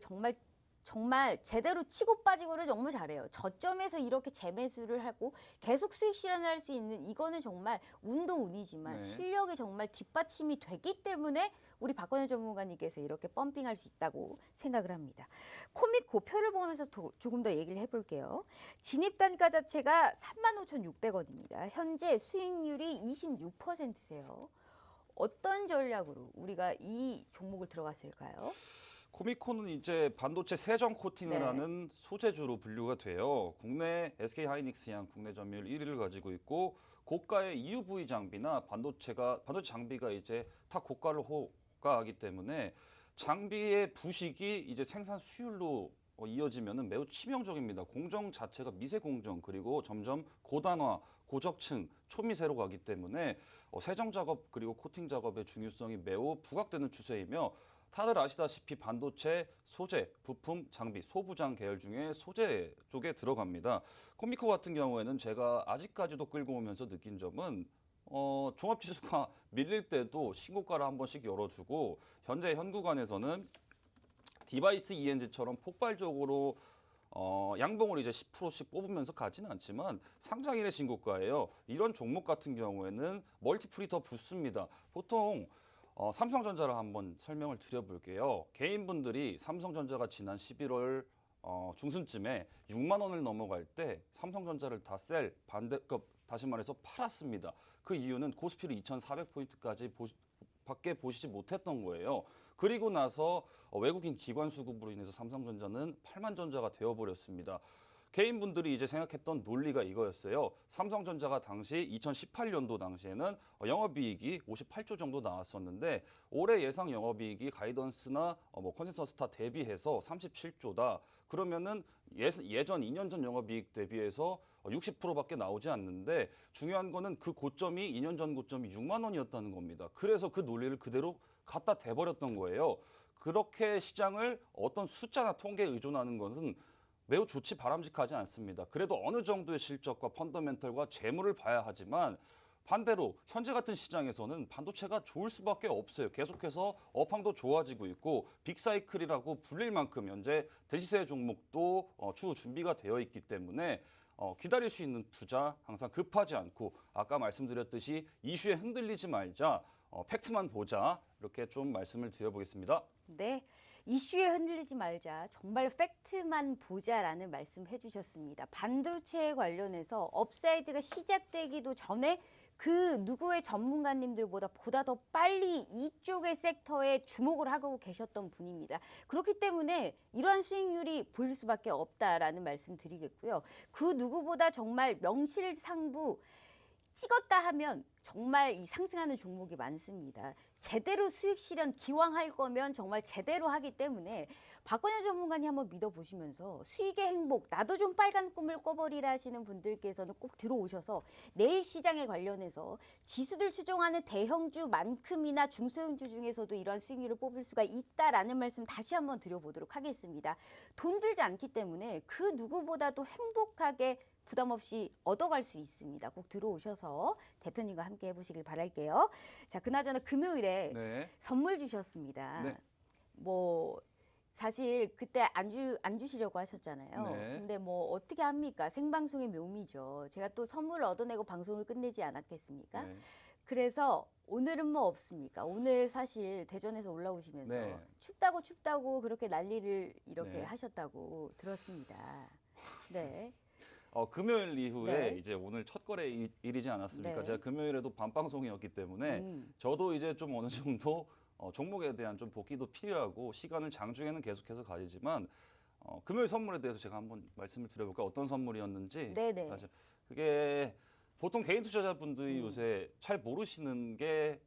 정말 제대로 치고 빠지고를 너무 잘해요. 저점에서 이렇게 재매수를 하고 계속 수익 실현을 할 수 있는 이거는 정말 운도 운이지만 네. 실력이 정말 뒷받침이 되기 때문에 우리 박건영 전문가님께서 이렇게 펌핑할 수 있다고 생각을 합니다. 코믹 고표를 보면서 조금 더 얘기를 해볼게요. 진입 단가 자체가 35,600원입니다. 현재 수익률이 26%세요. 어떤 전략으로 우리가 이 종목을 들어갔을까요? 코미콘은 이제 반도체 세정 코팅을 네. 하는 소재주로 분류가 돼요. 국내 SK 하이닉스양 국내 점유율 1위를 가지고 있고 고가의 EUV 장비나 반도체 장비가 이제 다 고가를 호가하기 때문에 장비의 부식이 이제 생산 수율로 이어지면은 매우 치명적입니다. 공정 자체가 미세 공정 그리고 점점 고단화, 고적층, 초미세로 가기 때문에 세정 작업 그리고 코팅 작업의 중요성이 매우 부각되는 추세이며 다들 아시다시피 반도체, 소재, 부품, 장비, 소부장 계열 중에 소재 쪽에 들어갑니다. 코미코 같은 경우에는 제가 아직까지도 끌고 오면서 느낀 점은 종합지수가 밀릴 때도 신고가를 한 번씩 열어주고 현재 현 구간에서는 디바이스 ENG처럼 폭발적으로 양봉을 이제 10%씩 뽑으면서 가지는 않지만 상장일의 신고가예요. 이런 종목 같은 경우에는 멀티플이 더 붙습니다. 보통 삼성전자를 한번 설명을 드려볼게요. 개인분들이 삼성전자가 지난 11월 중순쯤에 6만 원을 넘어갈 때 삼성전자를 다 다시 말해서 팔았습니다. 그 이유는 코스피를 2,400포인트까지 밖에 보시지 못했던 거예요. 그리고 나서 외국인 기관 수급으로 인해서 삼성전자는 8만 전자가 되어버렸습니다. 개인분들이 이제 생각했던 논리가 이거였어요. 삼성전자가 당시 2018년도 당시에는 영업이익이 58조 정도 나왔었는데 올해 예상 영업이익이 가이던스나 컨센서스 다 대비해서 37조다. 그러면은 예전 2년 전 영업이익 대비해서 60%밖에 나오지 않는데 중요한 거는 그 고점이 2년 전 고점이 6만 원이었다는 겁니다. 그래서 그 논리를 그대로 갖다 대버렸던 거예요. 그렇게 시장을 어떤 숫자나 통계에 의존하는 것은 매우 좋지 바람직하지 않습니다. 그래도 어느 정도의 실적과 펀더멘털과 재물을 봐야 하지만 반대로 현재 같은 시장에서는 반도체가 좋을 수밖에 없어요. 계속해서 업황도 좋아지고 있고 빅사이클이라고 불릴 만큼 현재 대시세 종목도 추후 준비가 되어 있기 때문에 기다릴 수 있는 투자 항상 급하지 않고 아까 말씀드렸듯이 이슈에 흔들리지 말자 팩트만 보자 이렇게 좀 말씀을 드려보겠습니다. 네. 이슈에 흔들리지 말자. 정말 팩트만 보자라는 말씀 해주셨습니다. 반도체에 관련해서 업사이드가 시작되기도 전에 그 누구의 전문가님들보다 보다 더 빨리 이쪽의 섹터에 주목을 하고 계셨던 분입니다. 그렇기 때문에 이러한 수익률이 보일 수밖에 없다라는 말씀 드리겠고요. 그 누구보다 정말 명실상부 찍었다 하면 정말 이 상승하는 종목이 많습니다. 제대로 수익 실현 기왕 할 거면 정말 제대로 하기 때문에 박건영 전문가님 한번 믿어보시면서 수익의 행복, 나도 좀 빨간 꿈을 꿔버리라 하시는 분들께서는 꼭 들어오셔서 내일 시장에 관련해서 지수들 추종하는 대형주만큼이나 중소형주 중에서도 이러한 수익률을 뽑을 수가 있다라는 말씀 다시 한번 드려보도록 하겠습니다. 돈 들지 않기 때문에 그 누구보다도 행복하게 부담 없이 얻어갈 수 있습니다. 꼭 들어오셔서 대표님과 함께 해보시길 바랄게요. 자, 그나저나 금요일에 네. 선물 주셨습니다. 네. 뭐 사실 그때 안 주시려고 하셨잖아요. 네. 근데 뭐 어떻게 합니까? 생방송의 묘미죠. 제가 또 선물 얻어내고 방송을 끝내지 않았겠습니까? 네. 그래서 오늘은 뭐 없습니까? 오늘 사실 대전에서 올라오시면서 네. 춥다고 그렇게 난리를 이렇게 네. 하셨다고 들었습니다. 네. 금요일 이후에 네. 이제 오늘 첫 거래 일이지 않았습니까? 네. 제가 금요일에도 밤방송이었기 때문에 저도 이제 좀 어느 정도 종목에 대한 좀 복귀도 필요하고 시간을 장중에는 계속해서 가지지만 금요일 선물에 대해서 제가 한번 말씀을 드려볼까? 어떤 선물이었는지. 네네. 사실 그게 보통 개인 투자자분들이 요새 잘 모르시는 게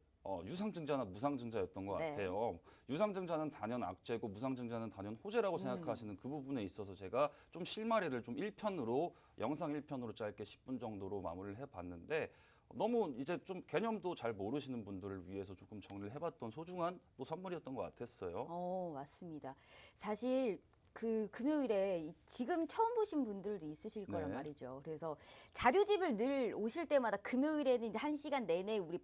유상증자나 무상증자였던 것 네. 같아요. 유상증자는 단연 악재고 무상증자는 단연 호재라고 생각하시는 그 부분에 있어서 제가 좀 실마리를 좀 1편으로 영상 1편으로 짧게 10분 정도로 마무리를 해봤는데 너무 이제 좀 개념도 잘 모르시는 분들을 위해서 조금 정리를 해봤던 소중한 또 선물이었던 것 같았어요. 맞습니다. 사실 그 금요일에 지금 처음 보신 분들도 있으실 거란 네. 말이죠. 그래서 자료집을 늘 오실 때마다 금요일에는 이제 1시간 내내 우리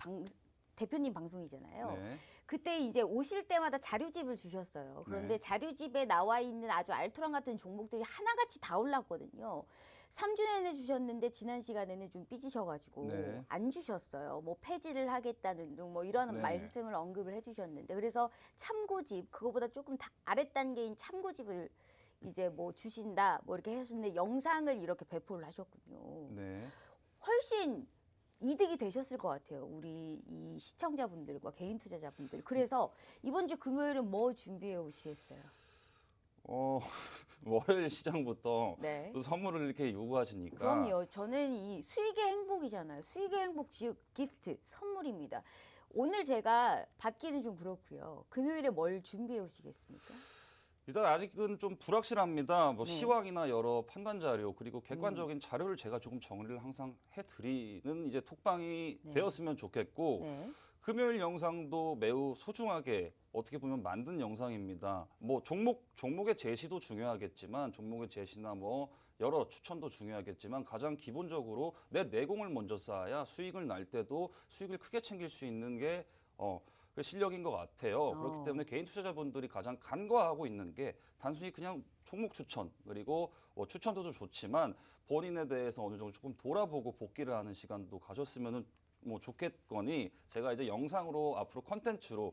대표님 방송이잖아요. 네. 그때 이제 오실 때마다 자료집을 주셨어요. 그런데 네. 자료집에 나와 있는 아주 알토란 같은 종목들이 하나같이 다 올랐거든요. 3주 내내 주셨는데 지난 시간에는 좀 삐지셔가지고 네. 안 주셨어요. 뭐 폐지를 하겠다는 등 뭐 이런 네. 말씀을 언급을 해주셨는데 그래서 참고집 그거보다 조금 아랫 단계인 참고집을 이제 뭐 주신다 뭐 이렇게 하셨는데 영상을 이렇게 배포를 하셨군요. 네. 훨씬 이득이 되셨을 것 같아요. 우리 이 시청자분들과 개인 투자자분들. 그래서 이번 주 금요일은 뭐 준비해 오시겠어요? 월요일 시장부터 네. 또 선물을 이렇게 요구하시니까. 그럼요. 저는 이 수익의 행복이잖아요. 수익의 행복 즉 기프트 선물입니다. 오늘 제가 받기는 좀 그렇고요. 금요일에 뭘 준비해 오시겠습니까? 일단 아직은 좀 불확실합니다. 뭐 네. 시황이나 여러 판단 자료 그리고 객관적인 자료를 제가 조금 정리를 항상 해드리는 이제 톡방이 네. 되었으면 좋겠고 네. 금요일 영상도 매우 소중하게 어떻게 보면 만든 영상입니다. 뭐 종목의 제시도 중요하겠지만 종목의 제시나 뭐 여러 추천도 중요하겠지만 가장 기본적으로 내 내공을 먼저 쌓아야 수익을 날 때도 수익을 크게 챙길 수 있는 게 그 실력인 것 같아요. 그렇기 때문에 개인 투자자분들이 가장 간과하고 있는 게 단순히 그냥 종목 추천 그리고 추천도 좋지만 본인에 대해서 어느 정도 조금 돌아보고 복귀를 하는 시간도 가졌으면은 뭐 좋겠거니 제가 이제 영상으로 앞으로 컨텐츠로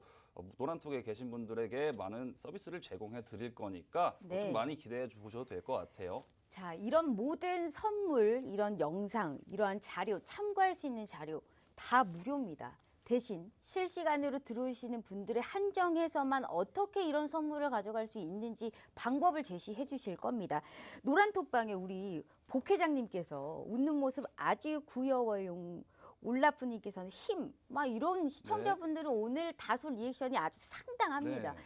노란톡에 계신 분들에게 많은 서비스를 제공해 드릴 거니까 네. 좀 많이 기대해 보셔도 될 것 같아요. 자, 이런 모든 선물, 이런 영상, 이러한 자료, 참고할 수 있는 자료 다 무료입니다. 대신 실시간으로 들어오시는 분들의 한정해서만 어떻게 이런 선물을 가져갈 수 있는지 방법을 제시해 주실 겁니다. 노란톡방에 우리 복회장님께서 웃는 모습 아주 귀여워요. 올라프님께서는 힘, 막 이런 시청자분들은 오늘 다소 리액션이 아주 상당합니다. 네.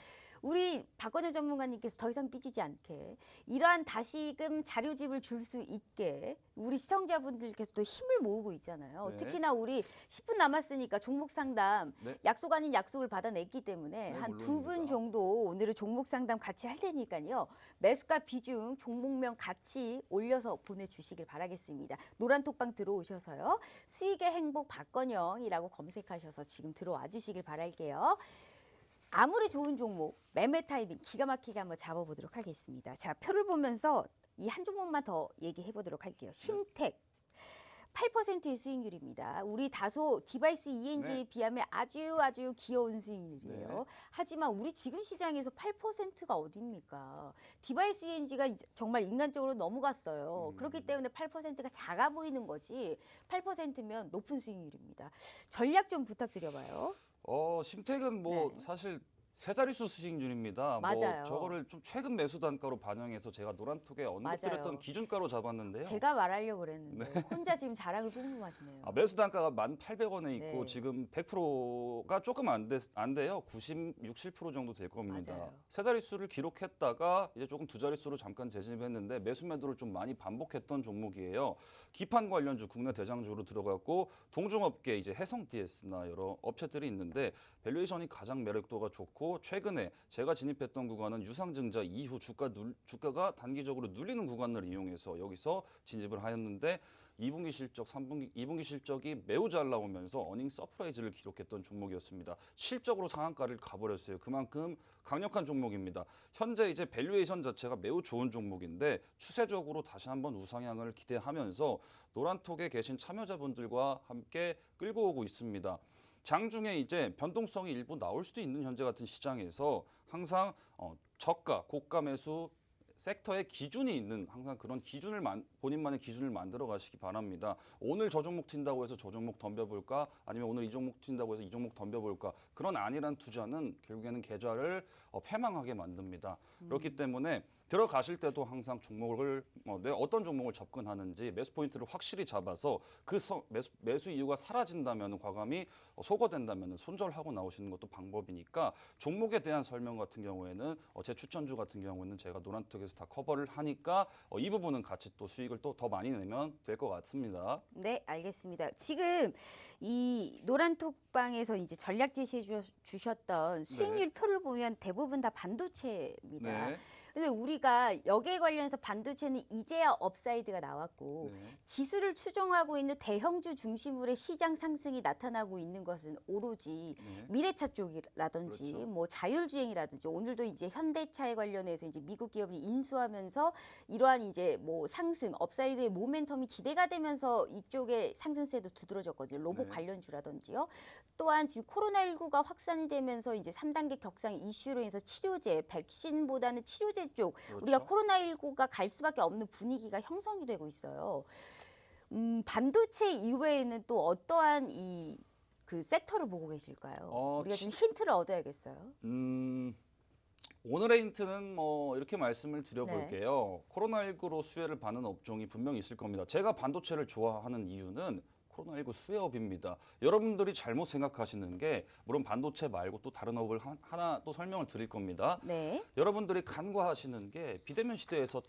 우리 박건영 전문가님께서 더 이상 삐지지 않게 이러한 다시금 자료집을 줄 수 있게 우리 시청자분들께서 또 힘을 모으고 있잖아요. 네. 특히나 우리 10분 남았으니까 종목 상담 네. 약속 아닌 약속을 받아냈기 때문에 네, 한 2분 물론입니다. 정도 오늘은 종목 상담 같이 할 테니까요. 매수가 비중, 종목명 같이 올려서 보내주시길 바라겠습니다. 노란톡방 들어오셔서요. 수익의 행복 박건영이라고 검색하셔서 지금 들어와 주시길 바랄게요. 아무리 좋은 종목, 매매 타이밍 기가 막히게 한번 잡아보도록 하겠습니다. 자, 표를 보면서 이 한 종목만 더 얘기해 보도록 할게요. 심택. 8%의 수익률입니다. 우리 다소 디바이스 ENG에 네. 비하면 아주 귀여운 수익률이에요. 네. 하지만 우리 지금 시장에서 8%가 어딥니까? 디바이스 ENG가 정말 인간적으로 넘어갔어요. 그렇기 때문에 8%가 작아 보이는 거지 8%면 높은 수익률입니다. 전략 좀 부탁드려봐요. 심택은 뭐 네. 사실 세 자릿수 수익률입니다. 맞아요. 뭐 저거를 좀 최근 매수 단가로 반영해서 제가 노란톡에 언급드렸던 맞아요. 기준가로 잡았는데요. 제가 말하려고 그랬는데 혼자 지금 자랑을 뿜뿜하시네요. 매수 단가가 1,800원에 있고 네. 지금 100%가 조금 안 돼요. 60, 7% 정도 될 겁니다. 맞아요. 세 자릿수를 기록했다가 이제 조금 두 자릿수로 잠깐 재진입했는데 매수 매도를 좀 많이 반복했던 종목이에요. 기판 관련주 국내 대장주로 들어갔고 동종업계 이제 해성 DS나 여러 업체들이 있는데 밸류에이션이 가장 매력도가 좋고 최근에 제가 진입했던 구간은 유상증자 이후 주가가 단기적으로 눌리는 구간을 이용해서 여기서 진입을 하였는데 2분기 실적, 2분기 실적이 매우 잘 나오면서 어닝 서프라이즈를 기록했던 종목이었습니다. 실적으로 상한가를 가버렸어요. 그만큼 강력한 종목입니다. 현재 이제 밸류에이션 자체가 매우 좋은 종목인데 추세적으로 다시 한번 우상향을 기대하면서 노란톡에 계신 참여자분들과 함께 끌고 오고 있습니다. 장중에 이제 변동성이 일부 나올 수도 있는 현재 같은 시장에서 항상 저가, 고가 매수 섹터의 기준이 있는 항상 그런 기준을 본인만의 기준을 만들어 가시기 바랍니다. 오늘 저 종목 튄다고 해서 저 종목 덤벼볼까? 아니면 오늘 이 종목 튄다고 해서 이 종목 덤벼볼까? 그런 안일한 투자는 결국에는 계좌를 패망하게 만듭니다. 그렇기 때문에 들어가실 때도 항상 종목을 내가 어떤 종목을 접근하는지 매수 포인트를 확실히 잡아서 그 매수 이유가 사라진다면 과감히 소거된다면 손절하고 나오시는 것도 방법이니까 종목에 대한 설명 같은 경우에는 제 추천주 같은 경우는 제가 노란톡에서 다 커버를 하니까 이 부분은 같이 또 수익을 또 더 많이 내면 될 것 같습니다. 네, 알겠습니다. 지금 이 노란톡방에서 이제 전략 제시해 주셨던 수익률 표를 보면 대부분 다 반도체입니다. 네. 근데 우리가 여기에 관련해서 반도체는 이제야 업사이드가 나왔고 네. 지수를 추종하고 있는 대형주 중심으로의 시장 상승이 나타나고 있는 것은 오로지 네. 미래차 쪽이라든지 그렇죠. 뭐 자율주행이라든지 오늘도 이제 현대차에 관련해서 이제 미국 기업이 인수하면서 이러한 이제 뭐 상승 업사이드의 모멘텀이 기대가 되면서 이쪽에 상승세도 두드러졌거든요. 로봇 네. 관련주라든지요. 또한 지금 코로나19가 확산이 되면서 이제 3단계 격상 이슈로 인해서 치료제, 백신보다는 치료제 쪽 그렇죠. 우리가 코로나19가 갈 수밖에 없는 분위기가 형성이 되고 있어요. 반도체 이외에는 또 어떠한 이 그 섹터를 보고 계실까요? 우리가 좀 힌트를 얻어야겠어요. 오늘의 힌트는 뭐 이렇게 말씀을 드려볼게요. 코로나19로 수혜를 받는 업종이 분명히 있을 겁니다. 제가 반도체를 좋아하는 이유는 코로나19 수혜업입니다. 여러분들이 잘못 생각하시는 게 물론 반도체 말고 또 다른 업을 하나 또 설명을 드릴 겁니다. 네. 여러분들이 간과하시는 게 비대면 시대에서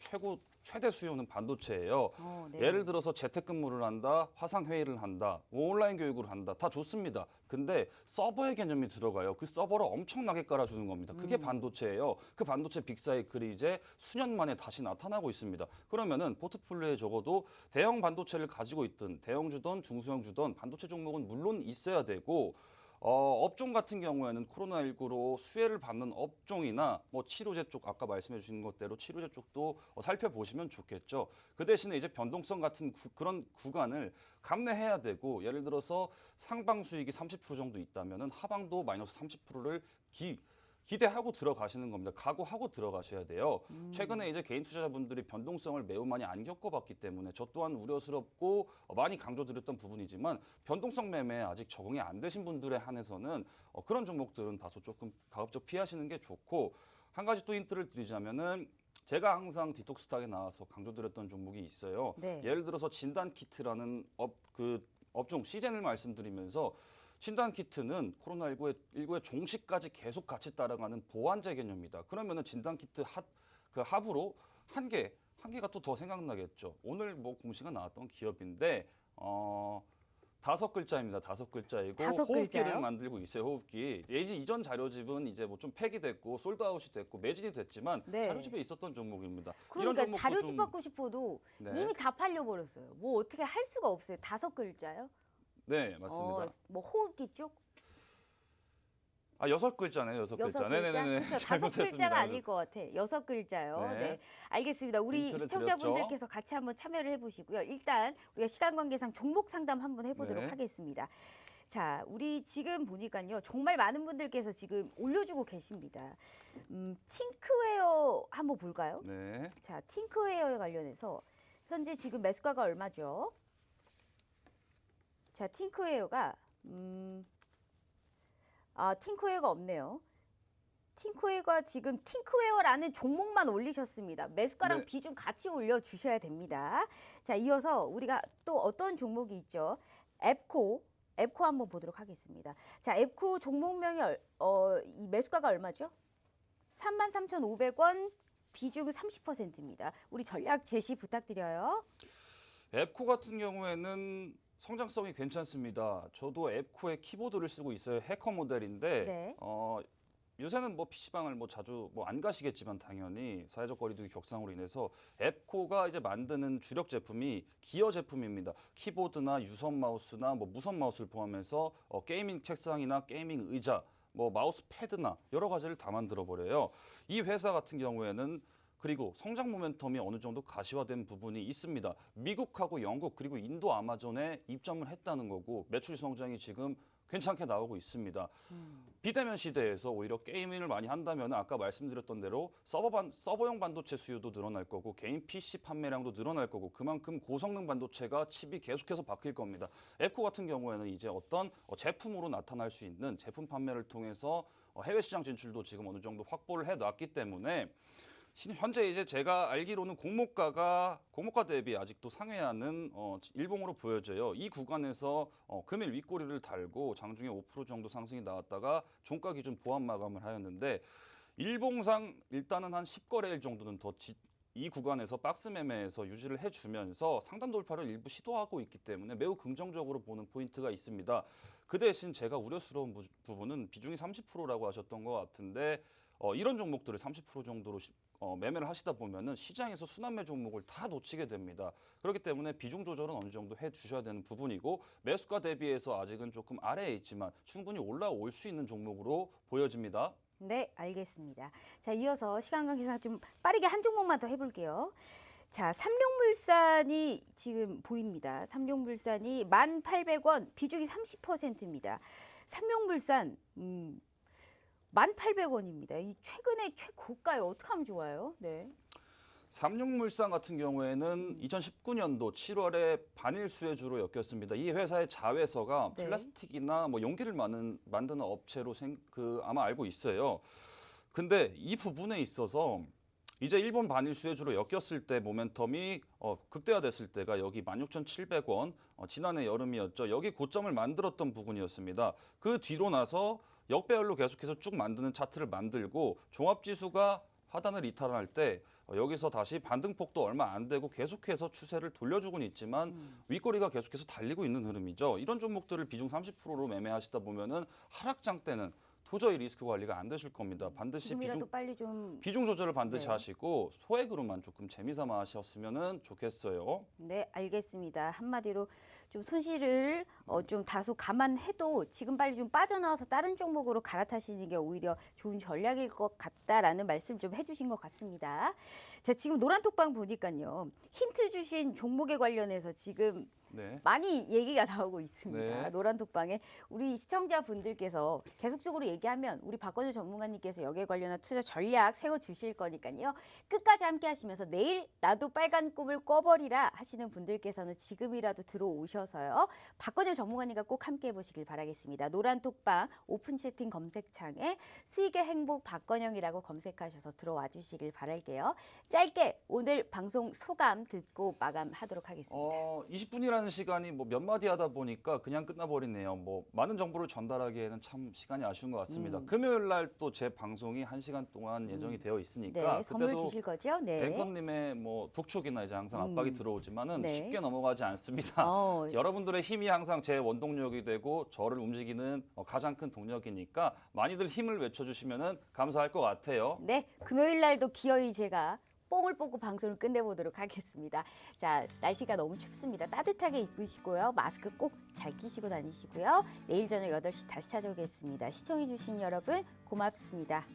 최대 수요는 반도체예요. 네. 예를 들어서 재택근무를 한다, 화상회의를 한다, 온라인 교육을 한다. 다 좋습니다. 근데 서버의 개념이 들어가요. 그 서버를 엄청나게 깔아주는 겁니다. 그게 반도체예요. 그 반도체 빅사이클이 이제 수년 만에 다시 나타나고 있습니다. 그러면은 포트폴리오에 적어도 대형 반도체를 가지고 있든 대형주든 중소형주든 반도체 종목은 물론 있어야 되고 업종 같은 경우에는 코로나19로 수혜를 받는 업종이나 뭐 치료제 쪽 아까 말씀해 주신 것대로 치료제 쪽도 살펴보시면 좋겠죠. 그 대신에 이제 변동성 같은 그런 구간을 감내해야 되고 예를 들어서 상방 수익이 30% 정도 있다면은 하방도 마이너스 30%를 기대하고 들어가시는 겁니다. 각오하고 들어가셔야 돼요. 최근에 이제 개인 투자자분들이 변동성을 매우 많이 안 겪어봤기 때문에 저 또한 우려스럽고 많이 강조드렸던 부분이지만 변동성 매매에 아직 적응이 안 되신 분들에 한해서는 그런 종목들은 다소 조금 가급적 피하시는 게 좋고 한 가지 또 힌트를 드리자면은 제가 항상 디톡스탁에 나와서 강조드렸던 종목이 있어요. 네. 예를 들어서 진단키트라는 업종 시즌을 말씀드리면서 진단키트는 코로나19의 종식까지 계속 같이 따라가는 보완제 개념입니다. 그러면은 진단키트 합으로 한 개가 또 더 생각나겠죠. 오늘 뭐 공시가 나왔던 기업인데 5글자입니다. 5글자이고 다섯 호흡기를 글자요? 만들고 있어요. 호흡기. 이전 자료집은 이제 뭐 좀 폐기됐고 솔드아웃이 됐고 매진이 됐지만 네. 자료집에 있었던 종목입니다. 그러니까 이런 종목도 자료집 좀- 받고 싶어도 네. 이미 다 팔려버렸어요. 뭐 어떻게 할 수가 없어요. 5글자요? 네, 맞습니다. 뭐 호흡기 쪽? 아, 6글자네요. 6글자. 여섯 글자? 네네네. 그렇죠. 5글자가 잘못했습니다. 아닐 것 같아. 6글자요. 네. 네. 알겠습니다. 우리 힌트를 시청자분들께서 같이 한번 참여를 해보시고요. 일단 우리가 시간 관계상 종목 상담 한번 해보도록 네. 하겠습니다. 자, 우리 지금 보니까요. 정말 많은 분들께서 지금 올려주고 계십니다. 팅크웨어 한번 볼까요? 네. 자, 팅크웨어에 관련해서 현재 지금 매수가가 얼마죠? 자, 팅크웨어가 팅크웨어가 없네요. 팅크웨어가 지금 팅크웨어라는 종목만 올리셨습니다. 매수가랑 네. 비중 같이 올려주셔야 됩니다. 자, 이어서 우리가 또 어떤 종목이 있죠? 앱코 한번 보도록 하겠습니다. 자, 앱코 종목명이 이 매수가가 얼마죠? 33,500원, 비중 30%입니다. 우리 전략 제시 부탁드려요. 앱코 같은 경우에는 성장성이 괜찮습니다. 저도 앱코의 키보드를 쓰고 있어요. 해커 모델인데 네. 요새는 뭐 PC방을 뭐 자주 뭐 안 가시겠지만 당연히 사회적 거리두기 격상으로 인해서 앱코가 이제 만드는 주력 제품이 기어 제품입니다. 키보드나 유선 마우스나 뭐 무선 마우스를 포함해서 게이밍 책상이나 게이밍 의자, 뭐 마우스 패드나 여러 가지를 다 만들어 버려요. 이 회사 같은 경우에는 그리고 성장 모멘텀이 어느 정도 가시화된 부분이 있습니다. 미국하고 영국 그리고 인도 아마존에 입점을 했다는 거고 매출 성장이 지금 괜찮게 나오고 있습니다. 비대면 시대에서 오히려 게이밍을 많이 한다면 아까 말씀드렸던 대로 서버용 반도체 수요도 늘어날 거고 개인 PC 판매량도 늘어날 거고 그만큼 고성능 반도체가 칩이 계속해서 바뀔 겁니다. 앱코 같은 경우에는 이제 어떤 제품으로 나타날 수 있는 제품 판매를 통해서 해외 시장 진출도 지금 어느 정도 확보를 해놨기 때문에 현재 이제 제가 알기로는 공모가 대비 아직도 상회하는 일봉으로 보여져요. 이 구간에서 금일 윗꼬리를 달고 장중에 5% 정도 상승이 나왔다가 종가 기준 보합 마감을 하였는데 일봉상 일단은 한 10거래일 정도는 더 이 구간에서 박스 매매에서 유지를 해주면서 상단 돌파를 일부 시도하고 있기 때문에 매우 긍정적으로 보는 포인트가 있습니다. 그 대신 제가 우려스러운 부분은 비중이 30%라고 하셨던 것 같은데 이런 종목들을 30% 정도로 매매를 하시다 보면은 시장에서 순환매 종목을 다 놓치게 됩니다. 그렇기 때문에 비중 조절은 어느 정도 해주셔야 되는 부분이고 매수가 대비해서 아직은 조금 아래에 있지만 충분히 올라올 수 있는 종목으로 보여집니다. 네, 알겠습니다. 자, 이어서 시간 관계상 좀 빠르게 한 종목만 더 해볼게요. 자, 삼룡물산이 지금 보입니다. 삼룡물산이 1,800원, 비중이 30%입니다. 삼룡물산 1,800원입니다. 이 최근에 최고가요. 어떻게 하면 좋아요? 네. 삼육물산 같은 경우에는 2019년도 7월에 반일 수혜주로 엮였습니다. 이 회사의 자회사가 네. 플라스틱이나 뭐 용기를 만드는 업체로 아마 알고 있어요. 근데 이 부분에 있어서 이제 일본 반일 수혜주로 엮였을 때 모멘텀이 극대화됐을 때가 여기 16,700원 지난해 여름이었죠. 여기 고점을 만들었던 부분이었습니다. 그 뒤로 나서 역배열로 계속해서 쭉 만드는 차트를 만들고 종합지수가 하단을 이탈할 때 여기서 다시 반등폭도 얼마 안 되고 계속해서 추세를 돌려주고는 있지만 윗꼬리가 계속해서 달리고 있는 흐름이죠. 이런 종목들을 비중 30%로 매매하시다 보면은 하락장 때는 도저히 리스크 관리가 안 되실 겁니다. 반드시 지금이라도 빨리 좀 비중 조절을 반드시 네. 하시고 소액으로만 조금 재미삼아 하셨으면 좋겠어요. 네, 알겠습니다. 한마디로 좀 손실을 좀 다소 감안해도 지금 빨리 좀 빠져나와서 다른 종목으로 갈아타시는 게 오히려 좋은 전략일 것 같다라는 말씀 좀 해주신 것 같습니다. 자, 지금 노란톡방 보니까요. 힌트 주신 종목에 관련해서 지금 네. 많이 얘기가 나오고 있습니다. 네. 노란톡방에 우리 시청자분들께서 계속적으로 얘기하면 우리 박건우 전문가님께서 여기에 관련한 투자 전략 세워주실 거니까요. 끝까지 함께 하시면서 내일 나도 빨간 꿈을 꿔버리라 하시는 분들께서는 지금이라도 들어오셔서요. 박건우 전문가님과 꼭 함께 해보시길 바라겠습니다. 노란톡방 오픈 채팅 검색창에 수익의 행복 박건영이라고 검색하셔서 들어와 주시길 바랄게요. 짧게 오늘 방송 소감 듣고 마감하도록 하겠습니다. 20분이라는 시간이 뭐 몇 마디 하다 보니까 그냥 끝나버리네요. 뭐 많은 정보를 전달하기에는 참 시간이 아쉬운 것 같습니다. 금요일 날 또 제 방송이 1시간 동안 예정이 되어 있으니까 네, 선물 그때도 주실 거죠? 네. 앵커님의 뭐 독촉이나 이제 항상 압박이 들어오지만은 네. 쉽게 넘어가지 않습니다. 여러분들의 힘이 항상 제 원동력이 되고 저를 움직이는 가장 큰 동력이니까 많이들 힘을 외쳐주시면은 감사할 것 같아요. 네, 금요일 날도 기어이 제가 뽕을 뽑고 방송을 끝내보도록 하겠습니다. 자, 날씨가 너무 춥습니다. 따뜻하게 입으시고요. 마스크 꼭 잘 끼시고 다니시고요. 내일 저녁 8시 다시 찾아오겠습니다. 시청해주신 여러분 고맙습니다.